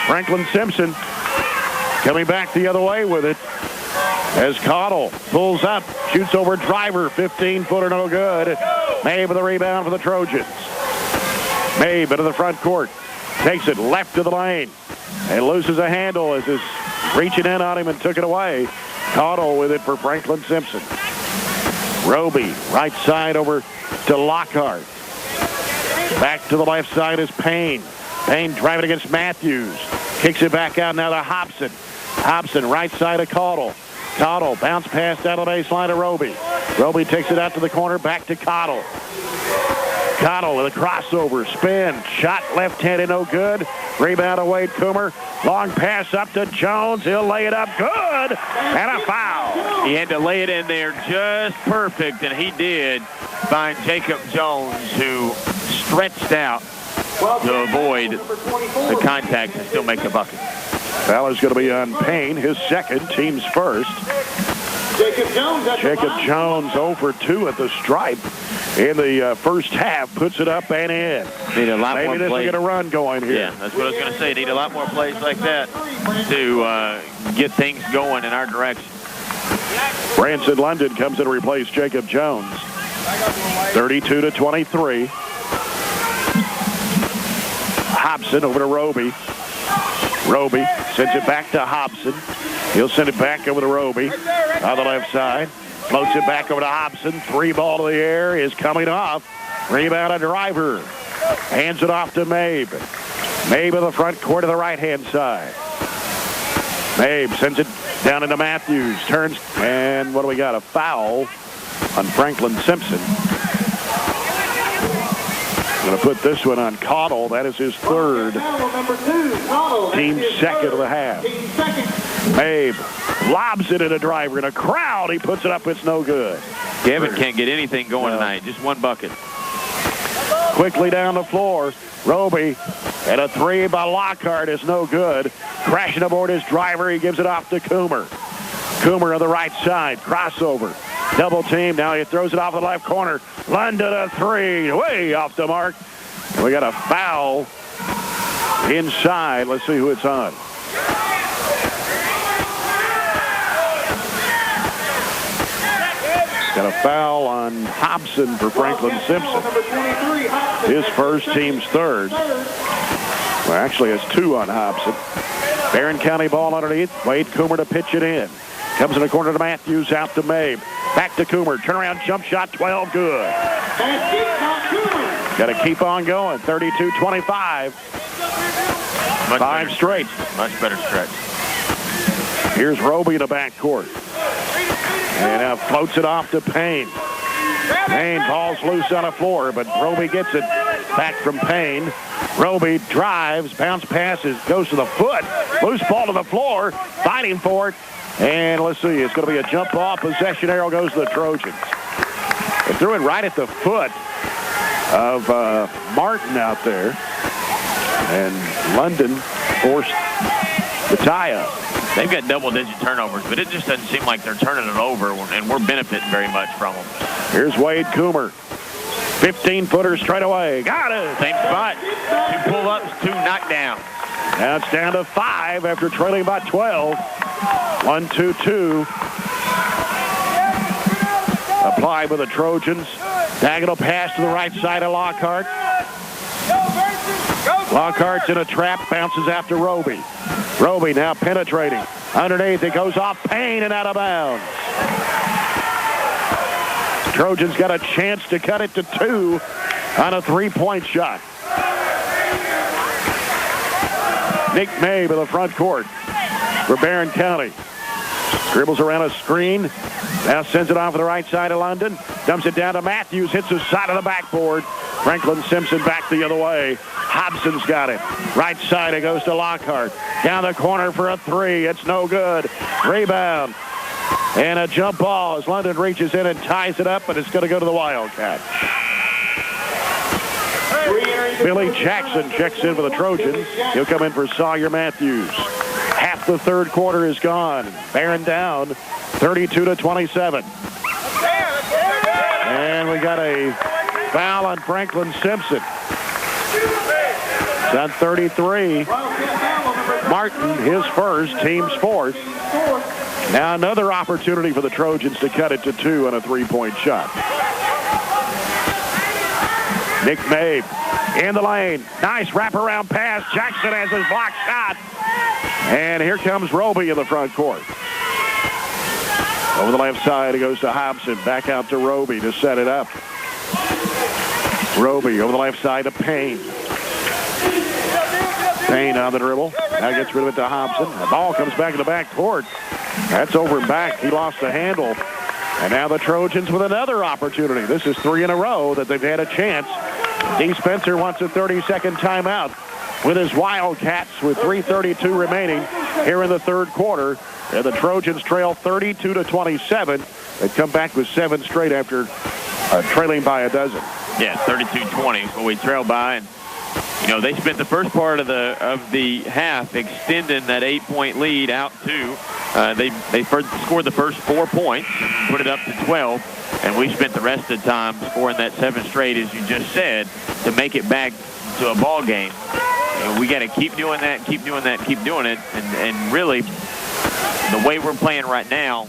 Franklin-Simpson coming back the other way with it. As Caudle pulls up, shoots over driver, 15-footer, no good. Mabe with the rebound for the Trojans. Mabe into the front court. Takes it left to the lane. And loses a handle as is reaching in on him and took it away. Caudle with it for Franklin-Simpson. Roby, right side over to Lockhart. Back to the left side is Payne. Payne driving against Matthews. Kicks it back out now to Hobson. Hobson, right side of Caudle. Caudle, bounce pass down the baseline to Roby. Roby takes it out to the corner, back to Caudle. Caudle with a crossover, spin, shot left-handed, no good. Rebound to Wade Coomer. Long pass up to Jones. He'll lay it up good. And a foul. He had to lay it in there just perfect, and he did find Jacob Jones, who stretched out to avoid the contact and still make the bucket. Foul is going to be on Payne, his second, team's first. Jacob Jones 0 for 2 at the stripe in the first half. Puts it up and in. Need a lot Maybe more this plays. will get a run going here. Yeah, that's what I was going to say. Need a lot more plays like that to get things going in our direction. Branson London comes in to replace Jacob Jones. 32-23. Hobson over to Roby. Roby sends it back to Hobson. He'll send it back over to Roby on the left side. Floats it back over to Hobson. 3 ball to the air is coming off. Rebound a driver. Hands it off to Mabe. Mabe in the front court to the right-hand side. Mabe sends it down into Matthews. Turns, and what do we got? A foul on Franklin-Simpson. Going to put this one on Caudle. That is his third. Team second of the half. Mabe lobs it at a driver in a crowd. He puts it up. It's no good. Gavin can't get anything going tonight. Just one bucket. Quickly down the floor. Roby and a 3 by Lockhart is no good. Crashing aboard his driver. He gives it off to Coomer. Coomer on the right side. Crossover. Double team. Now he throws it off the left corner. London a 3. Way off the mark. We got a foul inside. Let's see who it's on. Got a foul on Hobson for Franklin-Simpson. His first, team's third. Well, actually, it's 2 on Hobson. Barren County ball underneath. Wade Coomer to pitch it in. Comes in the corner to Matthews, out to Mabe. Back to Coomer. Turnaround jump shot, 12, good. Got to keep on going. 32-25. 5 straight. Much better stretch. Here's Roby in the backcourt. And now floats it off to Payne. Payne falls loose on the floor, but Roby gets it back from Payne. Roby drives, bounce passes, goes to the foot. Loose ball to the floor, fighting for it. And let's see, it's going to be a jump ball. Possession arrow goes to the Trojans. They threw it right at the foot of Martin out there. And London forced the tie-up. They've got double-digit turnovers, but it just doesn't seem like they're turning it over, and we're benefiting very much from them. Here's Wade Coomer. 15-footer straight away. Got it. Same spot. 2 pull-ups, 2 knockdowns. Now it's down to 5 after trailing by 12. 1-2-2. Applied with the Trojans. Diagonal pass to the right side of Lockhart. Lockhart's in a trap, bounces after Roby. Roby now penetrating. Underneath, it goes off Payne and out of bounds. Trojans got a chance to cut it to 2 on a 3-point shot. Nick Mabe in the front court for Barren County. Dribbles around a screen. Now sends it off to the right side of London. Dumps it down to Matthews. Hits the side of the backboard. Franklin-Simpson back the other way. Hobson's got it. Right side, it goes to Lockhart. Down the corner for a 3. It's no good. Rebound. And a jump ball as London reaches in and ties it up, and it's going to go to the Wildcats. Billy Jackson checks in for the Trojans. He'll come in for Sawyer Matthews. Half the third quarter is gone. Barren down 32-27. And we got a foul on Franklin-Simpson. It's on 33. Martin, his first, team's fourth. Now another opportunity for the Trojans to cut it to 2 on a three-point shot. Nick Mabe in the lane. Nice wraparound pass. Jackson has his block shot. And here comes Roby in the front court. Over the left side, it goes to Hobson. Back out to Roby to set it up. Roby over the left side to Payne. Payne on the dribble. Now gets rid of it to Hobson. The ball comes back in the back court. That's over and back. He lost the handle. And now the Trojans with another opportunity. This is 3 in a row that they've had a chance. D. Spencer wants a 30-second timeout with his Wildcats with 3:32 remaining here in the third quarter. And the Trojans trail 32-27. They come back with 7 straight after trailing by a dozen. Yeah, 32-20 is what we trail by. And, you know, they spent the first part of the half extending that 8-point lead out to. They scored the first 4 points, put it up to 12. And we spent the rest of the time scoring that 7 straight, as you just said, to make it back to a ball game. And we got to keep doing that, keep doing that, keep doing it. And really, the way we're playing right now,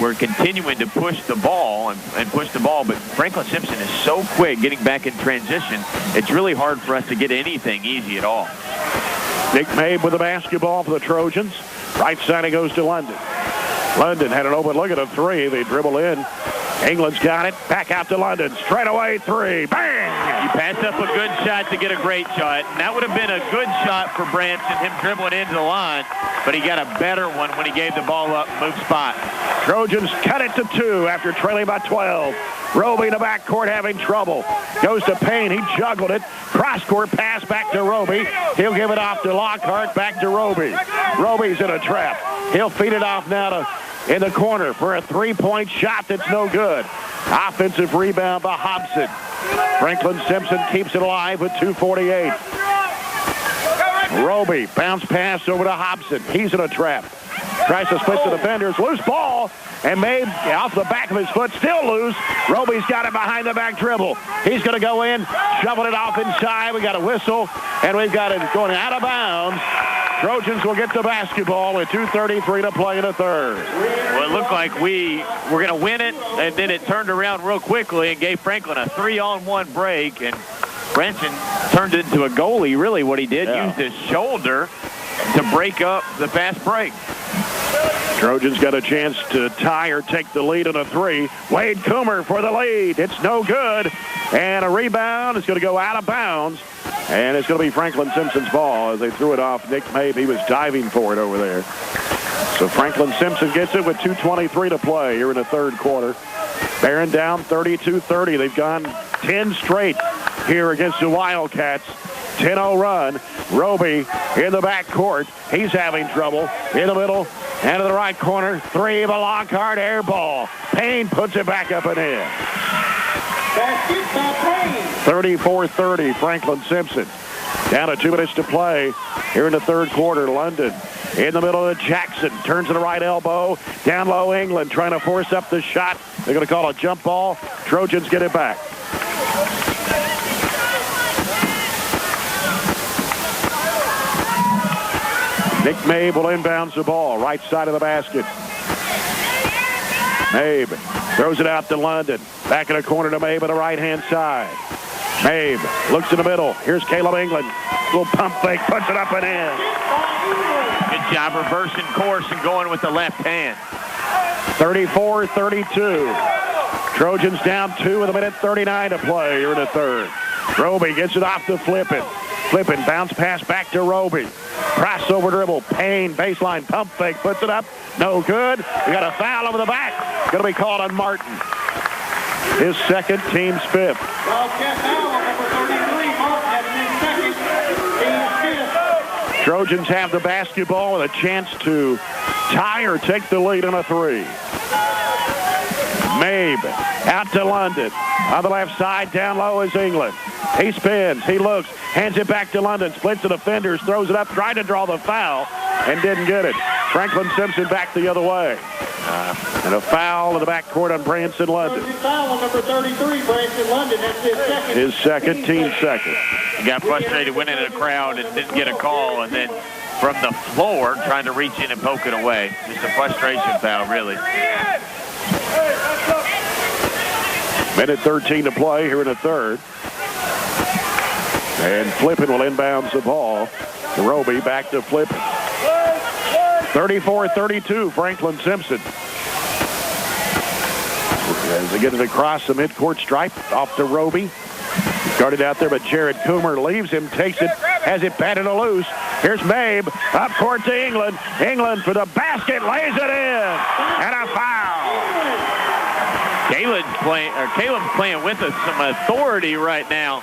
we're continuing to push the ball and push the ball, but Franklin-Simpson is so quick getting back in transition, it's really hard for us to get anything easy at all. Nick Mabe with the basketball for the Trojans. Right side it goes to London. London had an open look at a 3. They dribble in. England's got it. Back out to London. Straight away 3. Bang! You passed up a good shot to get a great shot. And that would have been a good shot for Branson, him dribbling into the line. But he got a better one when he gave the ball up and moved spot. Trojans cut it to 2 after trailing by 12. Roby in the backcourt having trouble. Goes to Payne. He juggled it. Cross-court pass back to Roby. He'll give it off to Lockhart. Back to Roby. Roby's in a trap. He'll feed it off now to in the corner for a 3-point shot that's no good. Offensive rebound by Hobson. Franklin-Simpson keeps it alive with 2:48. Roby, bounce pass over to Hobson. He's in a trap. Tries to split the defenders. Loose ball. And Mabe off the back of his foot, still loose. Roby's got it behind the back dribble. He's going to go in, shoveling it off inside. We got a whistle, and we've got it going out of bounds. Trojans will get the basketball with 2:33 to play in the third. Well, it looked like we were going to win it, and then it turned around real quickly and gave Franklin a 3-on-1 break, and Branson turned it into a goalie, really, what he did. Used his shoulder to break up the fast break. Trojans got a chance to tie or take the lead on a 3. Wade Coomer for the lead. It's no good. And a rebound. It's going to go out of bounds. And it's going to be Franklin-Simpson's ball as they threw it off Nick Mabe. He was diving for it over there. So Franklin-Simpson gets it with 2:23 to play here in the third quarter. Barren down 32-30. They've gone 10 straight here against the Wildcats. 10-0 run. Roby in the back court. He's having trouble. In the middle and to the right corner. 3 of a Lockhart air ball. Payne puts it back up and in. 34-30 Franklin-Simpson. Down to 2 minutes to play here in the third quarter. London in the middle of Jackson. Turns to the right elbow. Down low England trying to force up the shot. They're going to call a jump ball. Trojans get it back. Nick Mabe will inbounds the ball. Right side of the basket. Mabe throws it out to London. Back in the corner to Mabe on the right-hand side. Mabe looks in the middle. Here's Caleb England. Little pump fake. Puts it up and in. Good job reversing course and going with the left hand. 34-32. Trojans down 2 with 1:39 to play here in the third. Roby gets it off to Flippin. Flippin, bounce pass back to Roby. Crossover dribble. Payne, baseline, pump fake, puts it up. No good. We got a foul over the back. Going to be called on Martin. His second, team's 5th. Trojans have the basketball with a chance to tie or take the lead on a 3. Mabe out to London. On the left side, down low is England. He spins, he looks, hands it back to London, splits the defenders, throws it up, tried to draw the foul, and didn't get it. Franklin-Simpson back the other way. And a foul in the backcourt on Branson London. Foul on number 33, Branson London. That's his second. His second, team second. He got frustrated, went into the crowd and didn't get a call, and then from the floor trying to reach in and poke it away. Just a frustration foul, really. Minute 13 to play here in the third. And Flippin will inbounds the ball. Roby back to Flippin. 34-32, Franklin-Simpson. As they get it across the midcourt stripe, off to Roby. Guarded out there, but Jared Coomer leaves him, takes it, has it batted loose. Here's Mabe, up court to England. England for the basket, lays it in, and a foul. Caleb's playing with us some authority right now.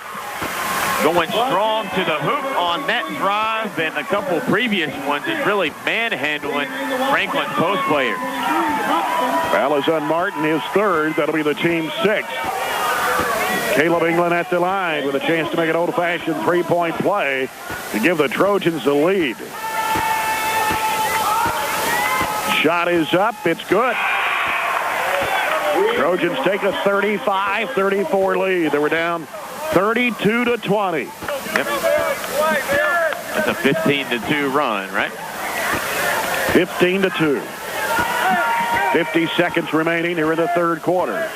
Going strong to the hoop on that drive, and a couple previous ones is really manhandling Franklin's post player. Foul is on Martin, his third. That'll be the team's sixth. Caleb England at the line with a chance to make an old-fashioned three-point play to give the Trojans the lead. Shot is up. It's good. Trojans take a 35-34 lead. They were down 32-20. Yep. That's a 15-2 run, right? 15-2. 50 seconds remaining here in the third quarter.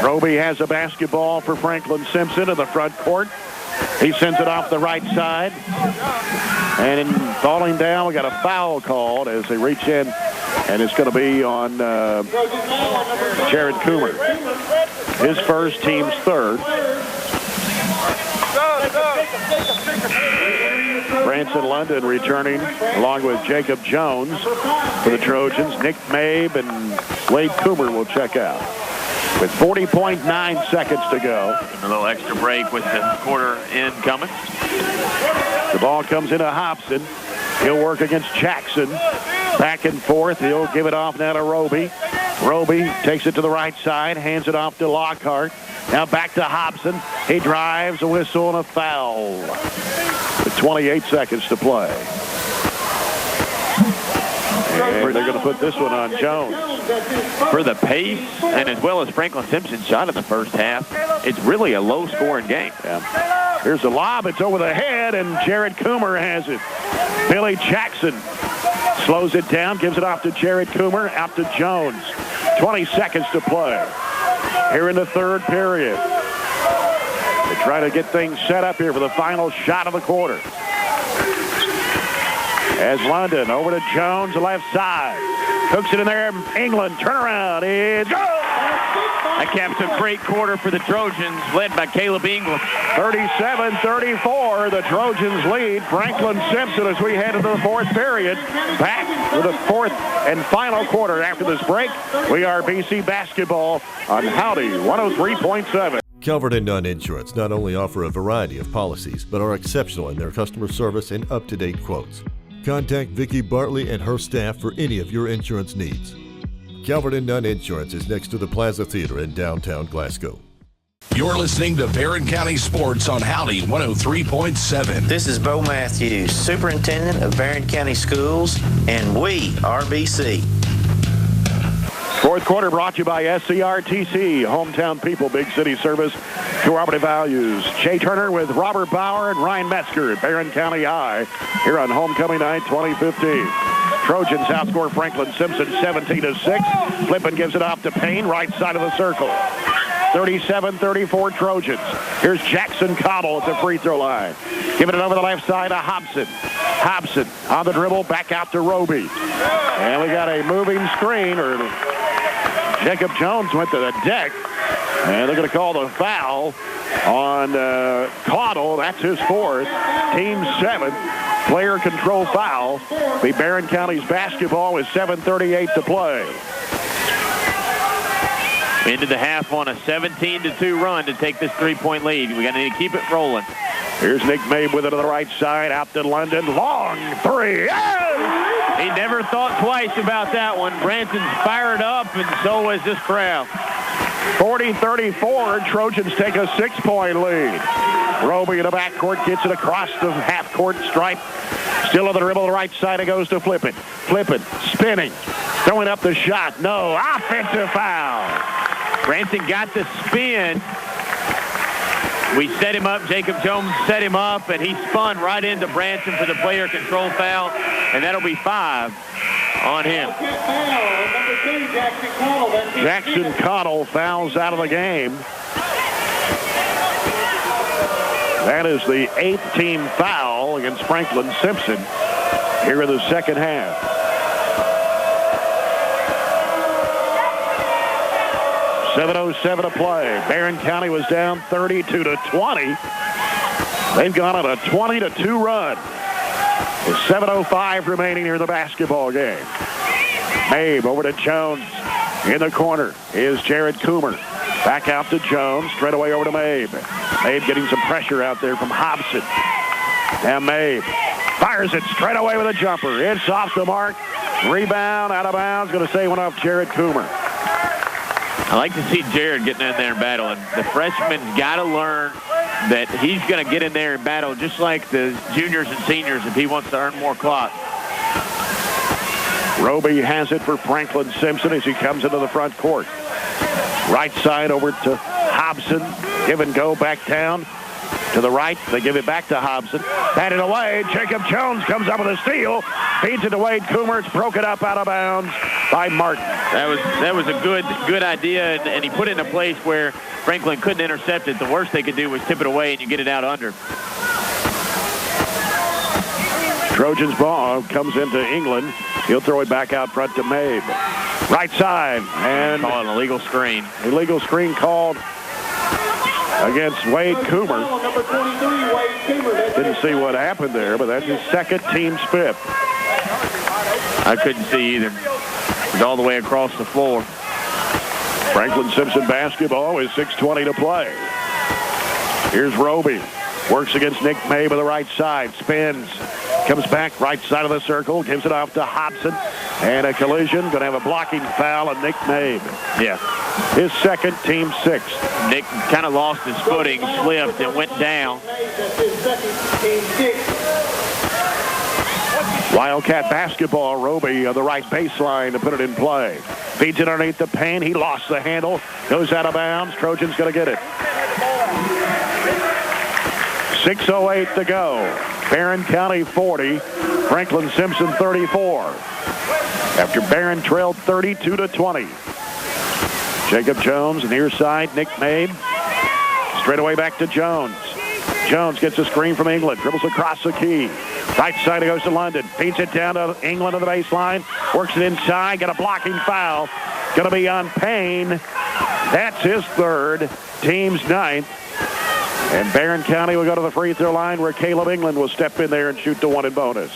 Roby has a basketball for Franklin-Simpson in the front court. He sends it off the right side. And in falling down, we got a foul called as they reach in, and it's going to be on Jared Coomer. His first, team's third. Branson London returning along with Jacob Jones for the Trojans. Nick Mabe and Wade Coomer will check out with 40.9 seconds to go. A little extra break with the quarter end coming. The ball comes into Hobson. He'll work against Jackson. Back and forth. He'll give it off now to Roby. Roby takes it to the right side, hands it off to Lockhart. Now back to Hobson. He drives, a whistle, and a foul. With 28 seconds to play. And they're going to put this one on Jones. For the pace and as well as Franklin-Simpson's shot in the first half, it's really a low-scoring game. Yeah. Here's the lob. It's over the head, and Jared Coomer has it. Billy Jackson slows it down, gives it off to Jared Coomer, out to Jones. 20 seconds to play here in the third period. They try to get things set up here for the final shot of the quarter. As London over to Jones, the left side. Hooks it in there. England, turnaround. It's goal! That caps a great quarter for the Trojans, led by Caleb England. 37-34, the Trojans lead. Franklin-Simpson as we head into the fourth period. Back with the fourth and final quarter after this break. We are BC Basketball on Howdy 103.7. Calvert and Nunn Insurance not only offer a variety of policies, but are exceptional in their customer service and up-to-date quotes. Contact Vicki Bartley and her staff for any of your insurance needs. Calvert and Nunn Insurance is next to the Plaza Theater in downtown Glasgow. You're listening to Barren County Sports on Howdy 103.7. This is Bo Matthews, Superintendent of Barren County Schools, and we are BC. Fourth quarter brought to you by SCRTC, hometown people, big city service, cooperative values. Jay Turner with Robert Bauer and Ryan Metzger at Barren County High here on homecoming night 2015. Trojans outscore Franklin-Simpson 17-6. Flippin gives it off to Payne, right side of the circle. 37-34 Trojans. Here's Jackson Cobble at the free throw line. Giving it over the left side to Hobson. Hobson on the dribble, back out to Roby. And we got a moving screen, or Jacob Jones went to the deck. And they're going to call the foul on Caudle. That's his fourth. Team 7. Player control foul. Be Barren County's basketball with 7:38 to play. Into the half on a 17-2 run to take this three-point lead. We're going to need to keep it rolling. Here's Nick Mabe with it to the right side, out to London. Long three. Yes! He never thought twice about that one. Branson's fired up, and so is this crowd. 40-34, Trojans take a 6-point lead. Roby in the backcourt gets it across the half-court stripe. Still on the dribble, the right side, it goes to Flippin. Flippin, spinning, throwing up the shot. No, offensive foul. Branson got the spin. We set him up. Jacob Jones set him up, and he spun right into Branson for the player control foul, and that'll be 5 on him. Jackson Connell fouls out of the game. That is the 8th team foul against Franklin-Simpson here in the second half. .707 to play. Barren County was down 32-20. They've gone on a 20-2 run with 7:05 remaining here in the basketball game. Mabe over to Jones. In the corner is Jared Coomer. Back out to Jones. Straight away over to Mabe. Mabe getting some pressure out there from Hobson. And Mabe fires it straight away with a jumper. It's off the mark. Rebound, out of bounds. Going to say one off Jared Coomer. I like to see Jared getting in there and battling. The freshman's got to learn that he's going to get in there and battle just like the juniors and seniors if he wants to earn more clock. Roby has it for Franklin-Simpson as he comes into the front court. Right side over to Hobson. Give and go back down to the right. They give it back to Hobson. Batted away. Jacob Jones comes up with a steal. Feeds it to Wade Coomer. It's broken up out of bounds by Martin. That was a good idea, and he put it in a place where Franklin couldn't intercept it. The worst they could do was tip it away, and you get it out under. Trojans ball comes into England. He'll throw it back out front to Mabe. Right side. And call an illegal screen. Illegal screen called against Wade Coomer. Didn't see what happened there, but that's his second team's fifth. I couldn't see either. It was all the way across the floor. Franklin-Simpson basketball with 6:20 to play. Here's Roby. Works against Nick Mabe on the right side. Spins. Comes back right side of the circle. Gives it off to Hobson. And a collision. Going to have a blocking foul on Nick Mabe. Yeah. His second, team sixth. Nick kind of lost his footing, slipped, and went down. Wildcat basketball. Roby on the right baseline to put it in play. Feeds it underneath the paint. He lost the handle. Goes out of bounds. Trojans going to get it. 6:08 to go. Barren County 40, Franklin-Simpson 34. After Barren trailed 32-20. Jacob Jones near side, Nick Mabe. Straight away back to Jones. Jones gets a screen from England, dribbles across the key. Right side, it goes to London. Feeds it down to England on the baseline. Works it inside, got a blocking foul. Going to be on Payne. That's his third, team's ninth. And Barren County will go to the free throw line where Caleb England will step in there and shoot the one in bonus.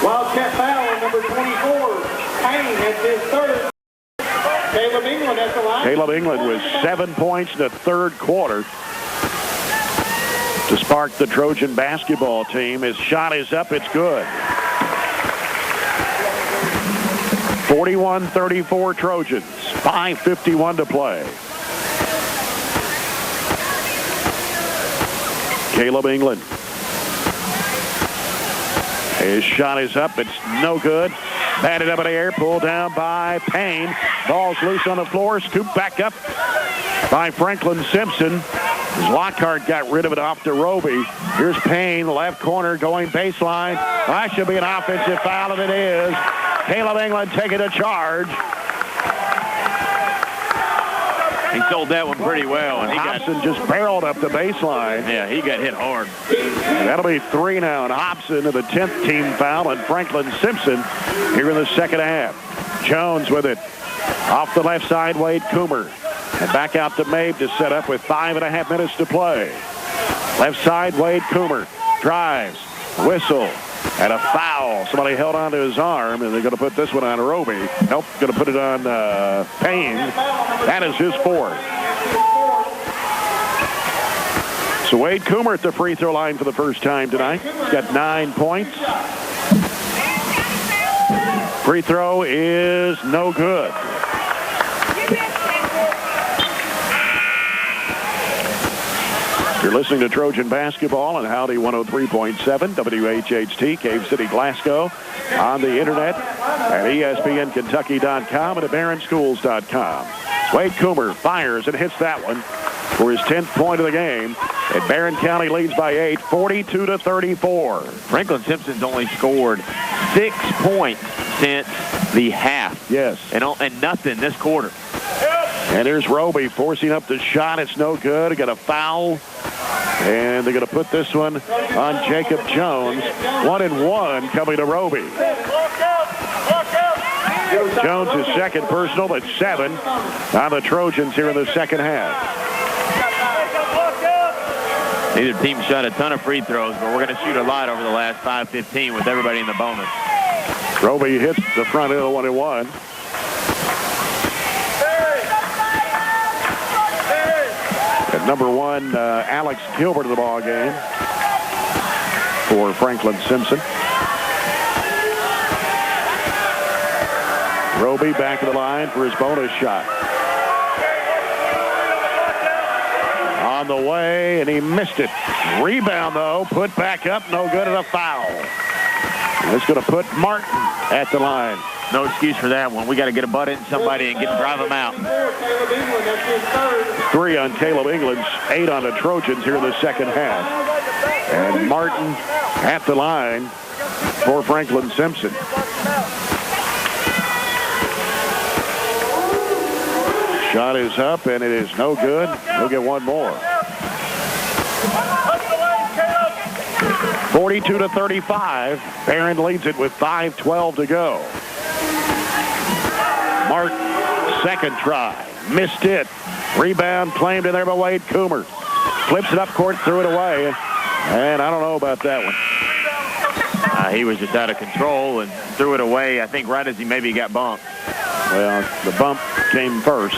Wildcat foul on number 24. Payne has his third. Caleb England at the line. Caleb England with 7 points in the third quarter to spark the Trojan basketball team. His shot is up. It's good. 41-34 Trojans. 5:51 to play. Caleb England. His shot is up. It's no good. Batted up in the air. Pulled down by Payne. Ball's loose on the floor. Scooped back up by Franklin-Simpson. Lockhart got rid of it off to Roby. Here's Payne, left corner, going baseline. That should be an offensive foul, and it is. Caleb England taking a charge. He sold that one pretty well. And Hobson just barreled up the baseline. Yeah, he got hit hard. That'll be 3 now. And Hobson to the 10th team foul, and Franklin-Simpson here in the second half. Jones with it. Off the left side, Wade Coomer. And back out to Mabe to set up with 5.5 minutes to play. Left side, Wade Coomer. Drives. Whistle. And a foul. Somebody held onto his arm, and they're going to put this one on Roby. Nope, going to put it on Payne. That is his fourth. So Wade Coomer at the free throw line for the first time tonight. He's got 9 points. Free throw is no good. You're listening to Trojan Basketball on Howdy 103.7 WHHT, Cave City, Glasgow, on the internet at ESPNKentucky.com and at BarronSchools.com. Wade Coomer fires and hits that one for his 10th point of the game. And Barren County leads by 8, 42-34. Franklin-Simpson's only scored 6 points since the half. Yes. And nothing this quarter. And here's Roby forcing up the shot. It's no good. He got a foul. And they're going to put this one on Jacob Jones. 1-1 coming to Roby. Jones' second personal, but 7 on the Trojans here in the second half. Neither team shot a ton of free throws, but we're going to shoot a lot over the last 5-15 with everybody in the bonus. Roby hits the front end of the 1-1. And number 1, Alex Gilbert of the ball game for Franklin-Simpson. Roby back to the line for his bonus shot. On the way, and he missed it. Rebound, though, put back up, no good, and a foul. And it's going to put Martin at the line. No excuse for that one. We got to get a butt in somebody and drive them out. 3 on Caleb England's, 8 on the Trojans here in the second half. And Martin at the line for Franklin-Simpson. Shot is up, and it is no good. He'll get one more. 42-35. Barren leads it with 5:12 to go. Martin, second try. Missed it. Rebound claimed in there by Wade Coomer. Flips it up court, threw it away. And I don't know about that one. He was just out of control and threw it away, I think, right as he maybe got bumped. Well, the bump came first.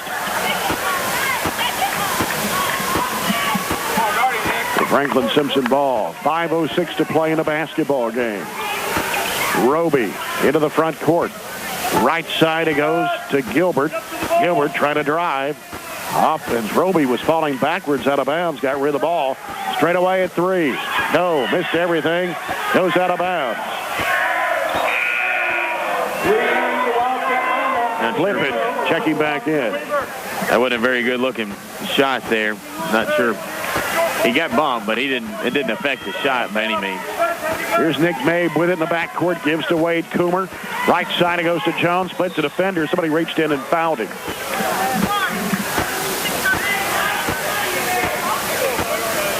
The Franklin-Simpson ball. 5:06 to play in a basketball game. Roby into the front court. Right side it goes to Gilbert. Gilbert trying to drive. Off as Roby was falling backwards out of bounds. Got rid of the ball. Straight away at 3. No, missed everything. Goes out of bounds. And flip it. Checking back in. That wasn't a very good looking shot there. Not sure. He got bumped, but it didn't affect the shot by any means. Here's Nick Mabe with it in the backcourt. Gives to Wade Coomer. Right side it goes to Jones. Splits the defender. Somebody reached in and fouled him.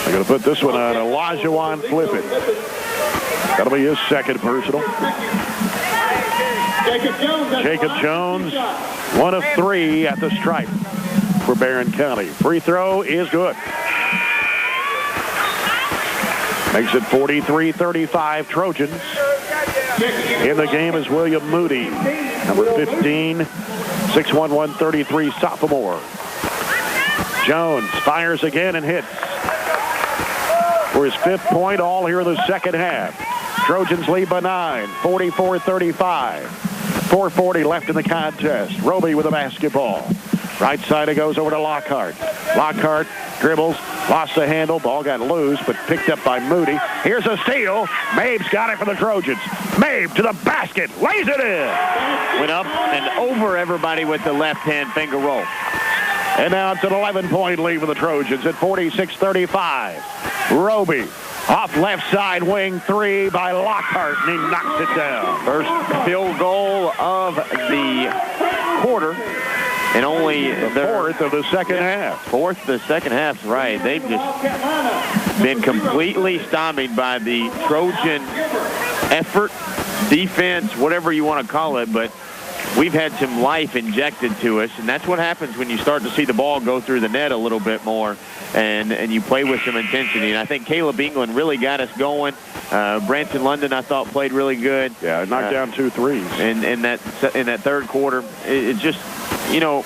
They're going to put this one on Olajuwon Flippin. That'll be his second personal. Jacob Jones, 1 of 3 at the stripe for Barren County. Free throw is good. Makes it 43-35 Trojans. In the game is William Moody, number 15, 6'1", 133 sophomore. Jones fires again and hits for his 5th point, all here in the second half. Trojans lead by 9, 44-35. 4:40 left in the contest. Roby with the basketball. Right side it goes over to Lockhart. Lockhart dribbles, lost the handle. Ball got loose, but picked up by Moody. Here's a steal. Mabe's got it for the Trojans. Mabe to the basket. Lays it in. Went up and over everybody with the left-hand finger roll. And now it's an 11-point lead for the Trojans at 46-35. Roby off left side wing 3 by Lockhart, and he knocks it down. First field goal of the quarter. And only the 4th of the second half. 4th of the second half, right. They've just been completely stymied by the Trojan effort, defense, whatever you want to call it. But we've had some life injected to us, and that's what happens when you start to see the ball go through the net a little bit more, and you play with some intensity. And I think Caleb England really got us going. Branson London, I thought, played really good. Yeah, knocked down 2 threes. In that third quarter, it just, you know,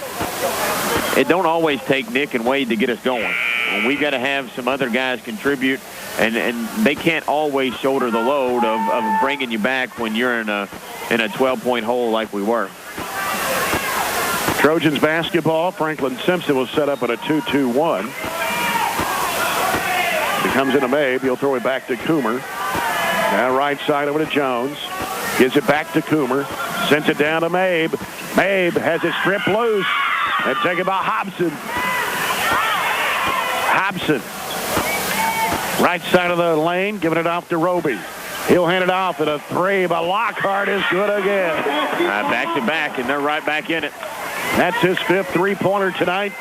it don't always take Nick and Wade to get us going. we got to have some other guys contribute, and they can't always shoulder the load of bringing you back when you're in a 12-point hole like we were. Trojans basketball. Franklin-Simpson will set up at a 2-2-1. He comes into Mabe. He'll throw it back to Coomer. Now right side over to Jones. Gives it back to Coomer. Sends it down to Mabe. Mabe has it stripped loose. And taken by Hobson. Hobson. Right side of the lane. Giving it off to Roby. He'll hand it off, and a three by Lockhart is good again. Back to back, and they're right back in it. That's his 5th three-pointer tonight.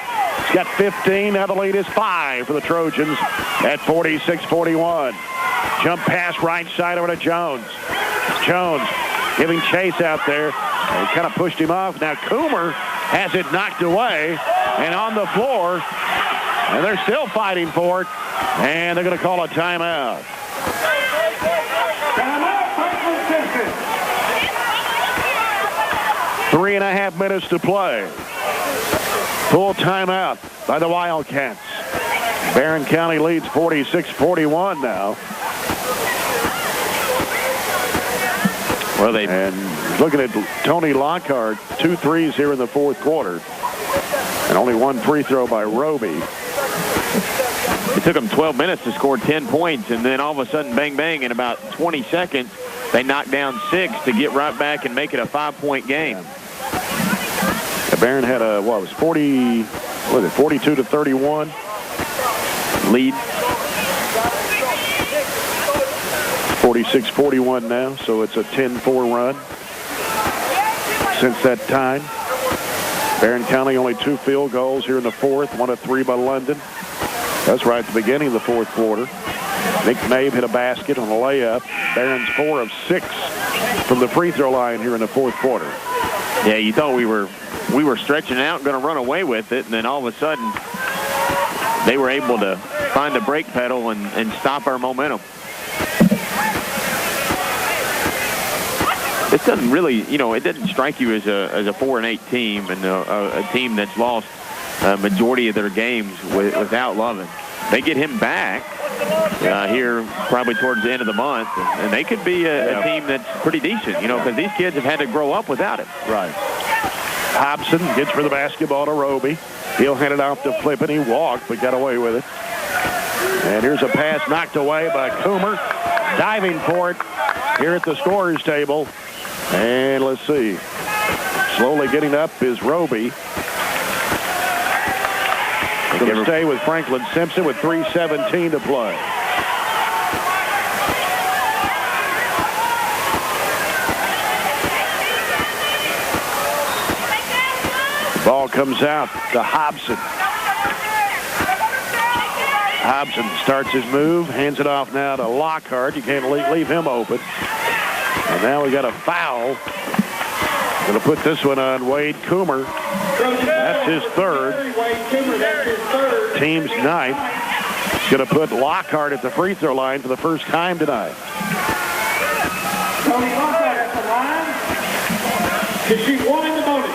He's got 15. Now the lead is 5 for the Trojans at 46-41. Jump pass right side over to Jones. Jones giving chase out there. He kind of pushed him off. Now Coomer has it knocked away and on the floor. And they're still fighting for it. And they're going to call a timeout. Timeout, Franklin-Simpson. 3.5 minutes to play. Full timeout by the Wildcats. Barren County leads 46-41 now. Well, and looking at Tony Lockhart, 2 threes here in the 4th quarter. And only 1 free throw by Roby. It took them 12 minutes to score 10 points, and then all of a sudden, bang, bang, in about 20 seconds, they knocked down 6 to get right back and make it a 5-point game. Barren had a, 42-31 lead. 46-41 now, so it's a 10-4 run since that time. Barren County only 2 field goals here in the 4th, 1 of 3 by London. That's right at the beginning of the 4th quarter. Nick Mabe hit a basket on a layup. Barron's 4 of 6 from the free throw line here in the 4th quarter. Yeah, you thought we were stretching out, going to run away with it, and then all of a sudden they were able to find the brake pedal and stop our momentum. This doesn't really, it doesn't strike you as a 4-8 team and a team that's lost a majority of their games without Lovin. They get him back here probably towards the end of the month, and they could be a team that's pretty decent, because these kids have had to grow up without it. Right. Hobson gets for the basketball to Roby. He'll hand it off to Flippin. He walked, but got away with it. And here's a pass knocked away by Coomer. Diving for it here at the scorer's table. And let's see. Slowly getting up is Roby. Going to stay with Franklin-Simpson with 3:17 to play. Ball comes out to Hobson. Hobson starts his move, hands it off now to Lockhart. You can't leave him open. And now we got a foul. Going to put this one on Wade Coomer. That's his 3rd. Team's 9th. He's going to put Lockhart at the free throw line for the first time tonight. Tony Lockhart at the line. Is she wanting the bonus?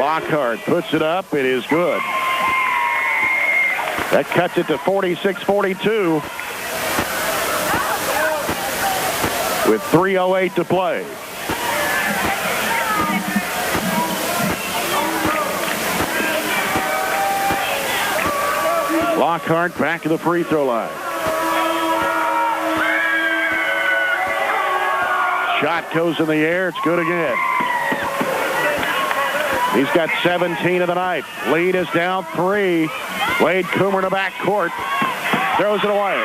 Lockhart puts it up. It is good. That cuts it to 46-42 with 3:08 to play. Lockhart back to the free throw line. Shot goes in the air. It's good again. He's got 17 of the night. Lead is down 3. Wade Coomer to back court. Throws it away.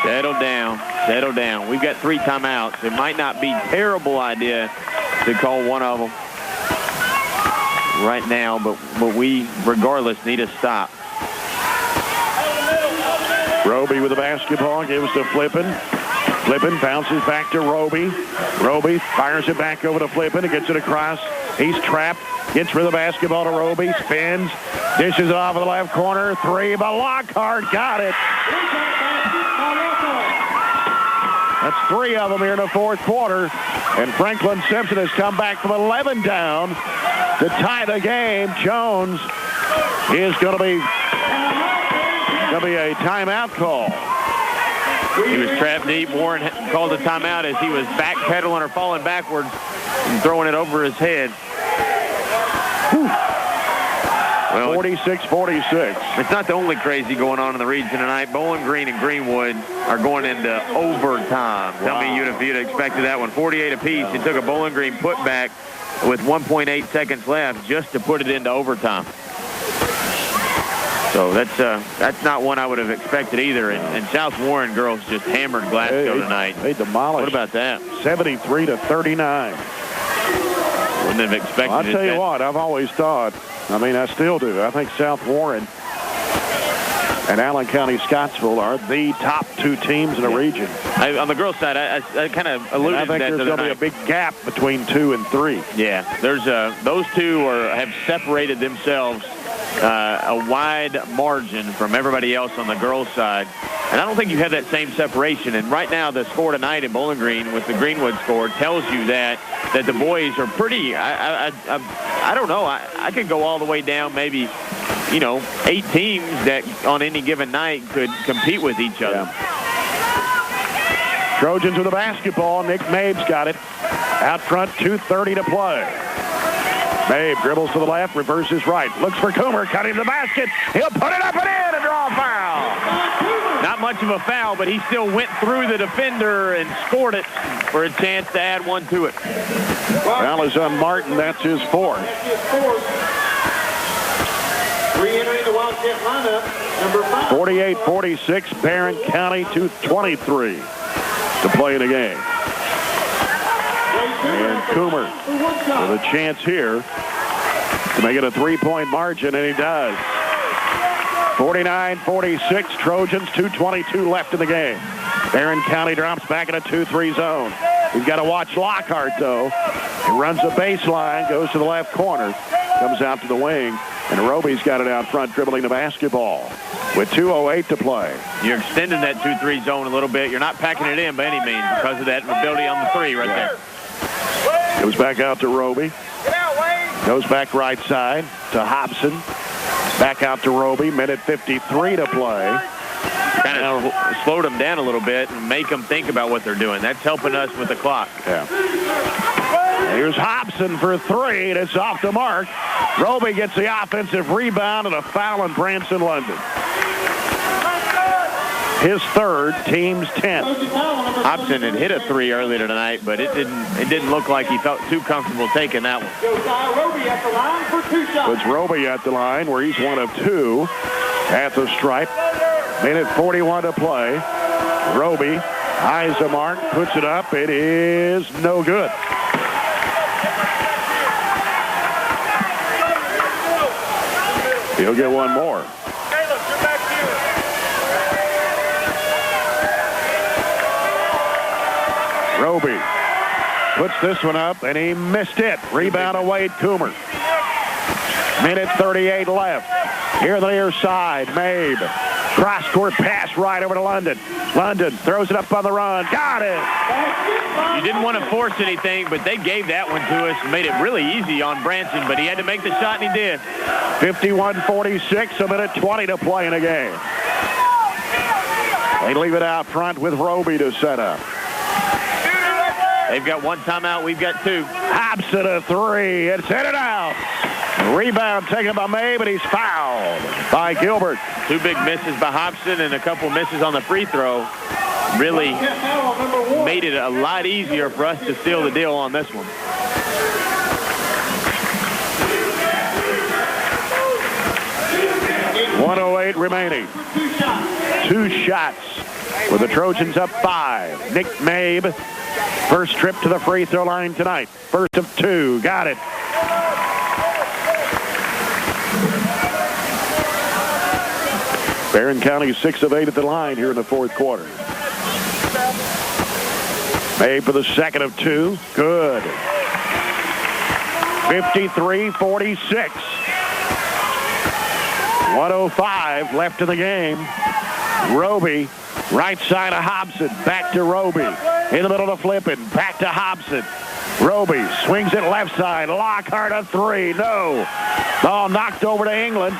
Settle down. Settle down. We've got 3 timeouts. It might not be a terrible idea to call one of them right now, but we, regardless, need a stop. Roby with the basketball. Gives to Flippin. Flippin bounces back to Roby. Roby fires it back over to Flippin. He gets it across. He's trapped. Gets rid of the basketball to Roby. Spins. Dishes off in the left corner. 3 by Lockhart. Got it. That's 3 of them here in the fourth quarter. And Franklin-Simpson has come back from 11 down to tie the game. Jones is going to be a timeout call. He was trapped deep. Warren called a timeout as he was backpedaling or falling backwards and throwing it over his head. Well, 46-46. It's not the only crazy going on in the region tonight. Bowling Green and Greenwood are going into overtime. Wow. Tell me if you'd expected that one. 48 apiece. It took a Bowling Green putback with 1.8 seconds left just to put it into overtime. So that's not one I would have expected either. And South Warren girls just hammered Glasgow tonight. They demolished. What about that? 73-39. Wouldn't have expected I'll tell you what, I've always thought, I still do. I think South Warren and Allen County Scottsville are the top 2 teams in the region. On the girls' side, I kind of alluded to that. I think there's going to be a big gap between 2 and 3. Yeah, there's those two have separated themselves a wide margin from everybody else on the girls' side. And I don't think you have that same separation. And right now, the score tonight in Bowling Green with the Greenwood score tells you that the boys are pretty. I don't know. I could go all the way down, maybe 8 teams that on any given night could compete with each other. Yeah. Trojans with the basketball. Nick Mabe's got it. Out front, 2:30 to play. Mabe dribbles to the left, reverses right. Looks for Coomer, cutting the basket. He'll put it up and in and draw a foul. Not much of a foul, but he still went through the defender and scored it for a chance to add one to it. Foul is on Martin. That's his 4th. Re-entering the Wildcat lineup, number 5. 48-46, Barren County 2:23 to play the game. And Coomer with a chance here to make it a 3-point margin, and he does. 49-46, Trojans, 2:22 left in the game. Barren County drops back in a 2-3 zone. He's got to watch Lockhart, though. He runs the baseline, goes to the left corner, comes out to the wing, and Roby's got it out front, dribbling the basketball with 2:08 to play. You're extending that 2-3 zone a little bit. You're not packing it in by any means because of that ability on the 3 right there. Goes back out to Roby. Goes back right side to Hobson. Back out to Roby. Minute 53 to play. Kind of slow them down a little bit and make them think about what they're doing. That's helping us with the clock. Yeah. Here's Hobson for 3, and it's off the mark. Roby gets the offensive rebound and a foul on Branson London. His 3rd, team's 10th. Hobson had hit a 3 earlier tonight, but it didn't look like he felt too comfortable taking that one. It's Roby at the line where he's 1 of 2 at the stripe. Minute 41 to play. Roby eyes the mark, puts it up. It is no good. He'll get one more. Roby puts this one up, and he missed it. Rebound away, Coomer. Minute 38 left. Here on the near side, Mabe. Cross-court pass right over to London. London throws it up on the run. Got it! You didn't want to force anything, but they gave that one to us and made it really easy on Branson, but he had to make the shot, and he did. 51-46, a minute 20 to play in a game. They leave it out front with Roby to set up. They've got 1 timeout. We've got 2. Hobson a 3. It's headed out. Rebound taken by May, but he's fouled by Gilbert. 2 big misses by Hobson and a couple misses on the free throw. Really made it a lot easier for us to seal the deal on this one. .108 remaining. 2 shots with the Trojans up 5. Nick Mabe, first trip to the free throw line tonight. First of 2. Got it. Barren County 6 of 8 at the line here in the fourth quarter. Mabe for the second of 2. Good. 53-46. 1:05 left in the game. Roby, right side of Hobson. Back to Roby. in the middle of the flip and back to Hobson. Roby swings it left side. Lockhart a three. No. Ball knocked over to England.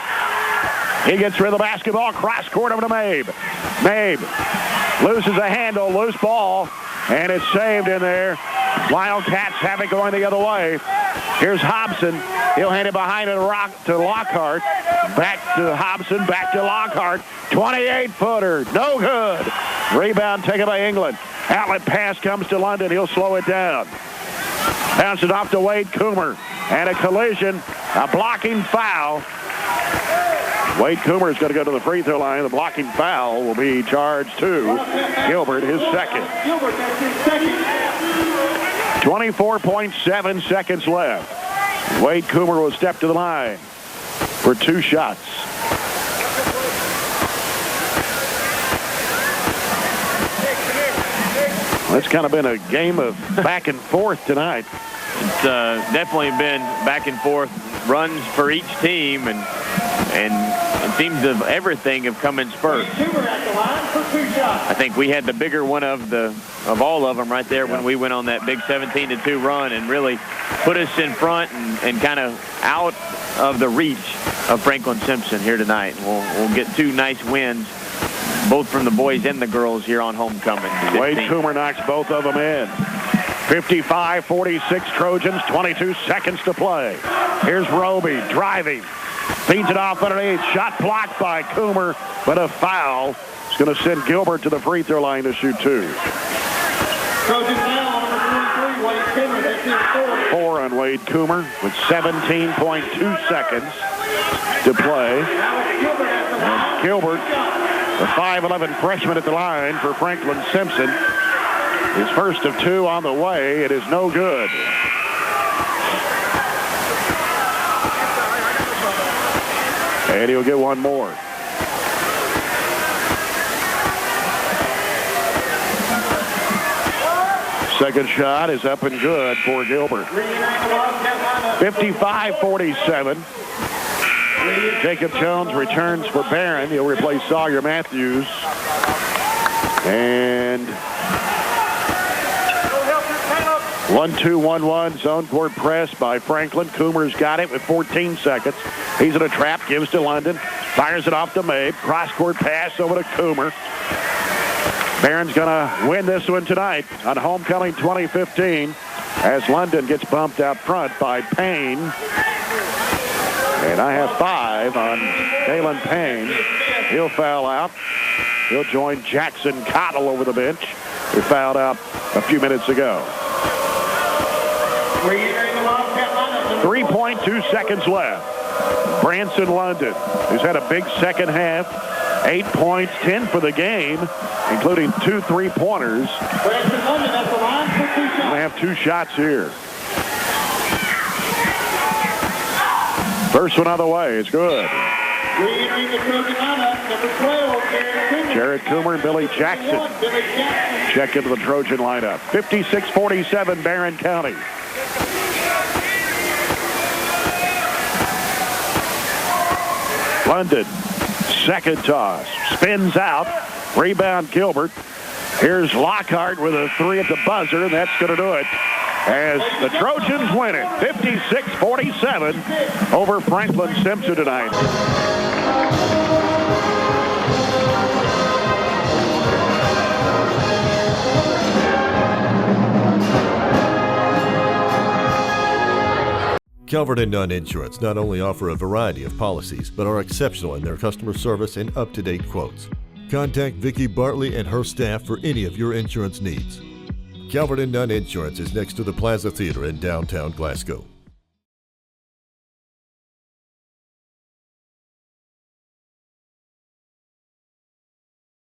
He gets rid of the basketball. Cross court over to Mabe. Mabe loses a handle. Loose ball. And it's saved in there. Wildcats have it going the other way. Here's Hobson. He'll hand it behind to Lockhart. Back to Hobson. Back to Lockhart. 28-footer. No good. Rebound taken by England. Outlet pass comes to London. He'll slow it down. Bounces off to Wade Coomer. And a collision. A blocking foul. Wade Coomer is going to go to the free throw line. The blocking foul will be charged to Gilbert, his second. 24.7 seconds left. Wade Coomer will step to the line for two shots. It's kind of been a game of back and forth tonight. It's definitely been back and forth runs for each team, and it seems everything have come in spurts. I think we had the bigger one of all of them right there when we went on that big 17-2 run and really put us in front and kind of out of the reach of Franklin-Simpson here tonight. We'll get two nice wins, both from the boys and the girls here on homecoming. Wade Coomer knocks both of them in. 55-46 Trojans, 22 seconds to play. Here's Roby driving. Feeds it off underneath. Shot blocked by Coomer, but a foul. It's going to send Gilbert to the free throw line to shoot two. Trojan foul, number 23, Wade Coomer. That's his four. 4 on Wade Coomer with 17.2 seconds to play. And Gilbert, the 5'11 freshman at the line for Franklin-Simpson. His first of two on the way. It is no good. And he'll get one more. Second shot is up and good for Gilbert. 55-47. Jacob Jones returns for Barren. He'll replace Sawyer Matthews. And 1-2-1-1 zone court press by Franklin. Coomer's got it with 14 seconds. He's in a trap, gives to London, fires it off to Mabe. Cross court pass over to Coomer. Barron's going to win this one tonight on homecoming 2015 as London gets bumped out front by Payne. And I have 5 on Dalen Payne. He'll foul out. He'll join Jackson Cottle over the bench, who fouled out a few minutes ago. 3.2 seconds left. Branson London, who's had a big second half, 8 points, 10 for the game, including 2 3-pointers. Branson London at the line for 2 shots. They have 2 shots here. First one on the way. It's good. Re-entering the Trojan lineup, number 12, Jared Coomer and Billy Jackson check into the Trojan lineup. 56-47, Barren County. London, second toss, spins out, rebound Gilbert. Here's Lockhart with a 3 at the buzzer, and that's going to do it as the Trojans win it, 56-47 over Franklin-Simpson tonight. Calvert and Nunn Insurance not only offer a variety of policies, but are exceptional in their customer service and up-to-date quotes. Contact Vicki Bartley and her staff for any of your insurance needs. Calvert and Nunn Insurance is next to the Plaza Theater in downtown Glasgow.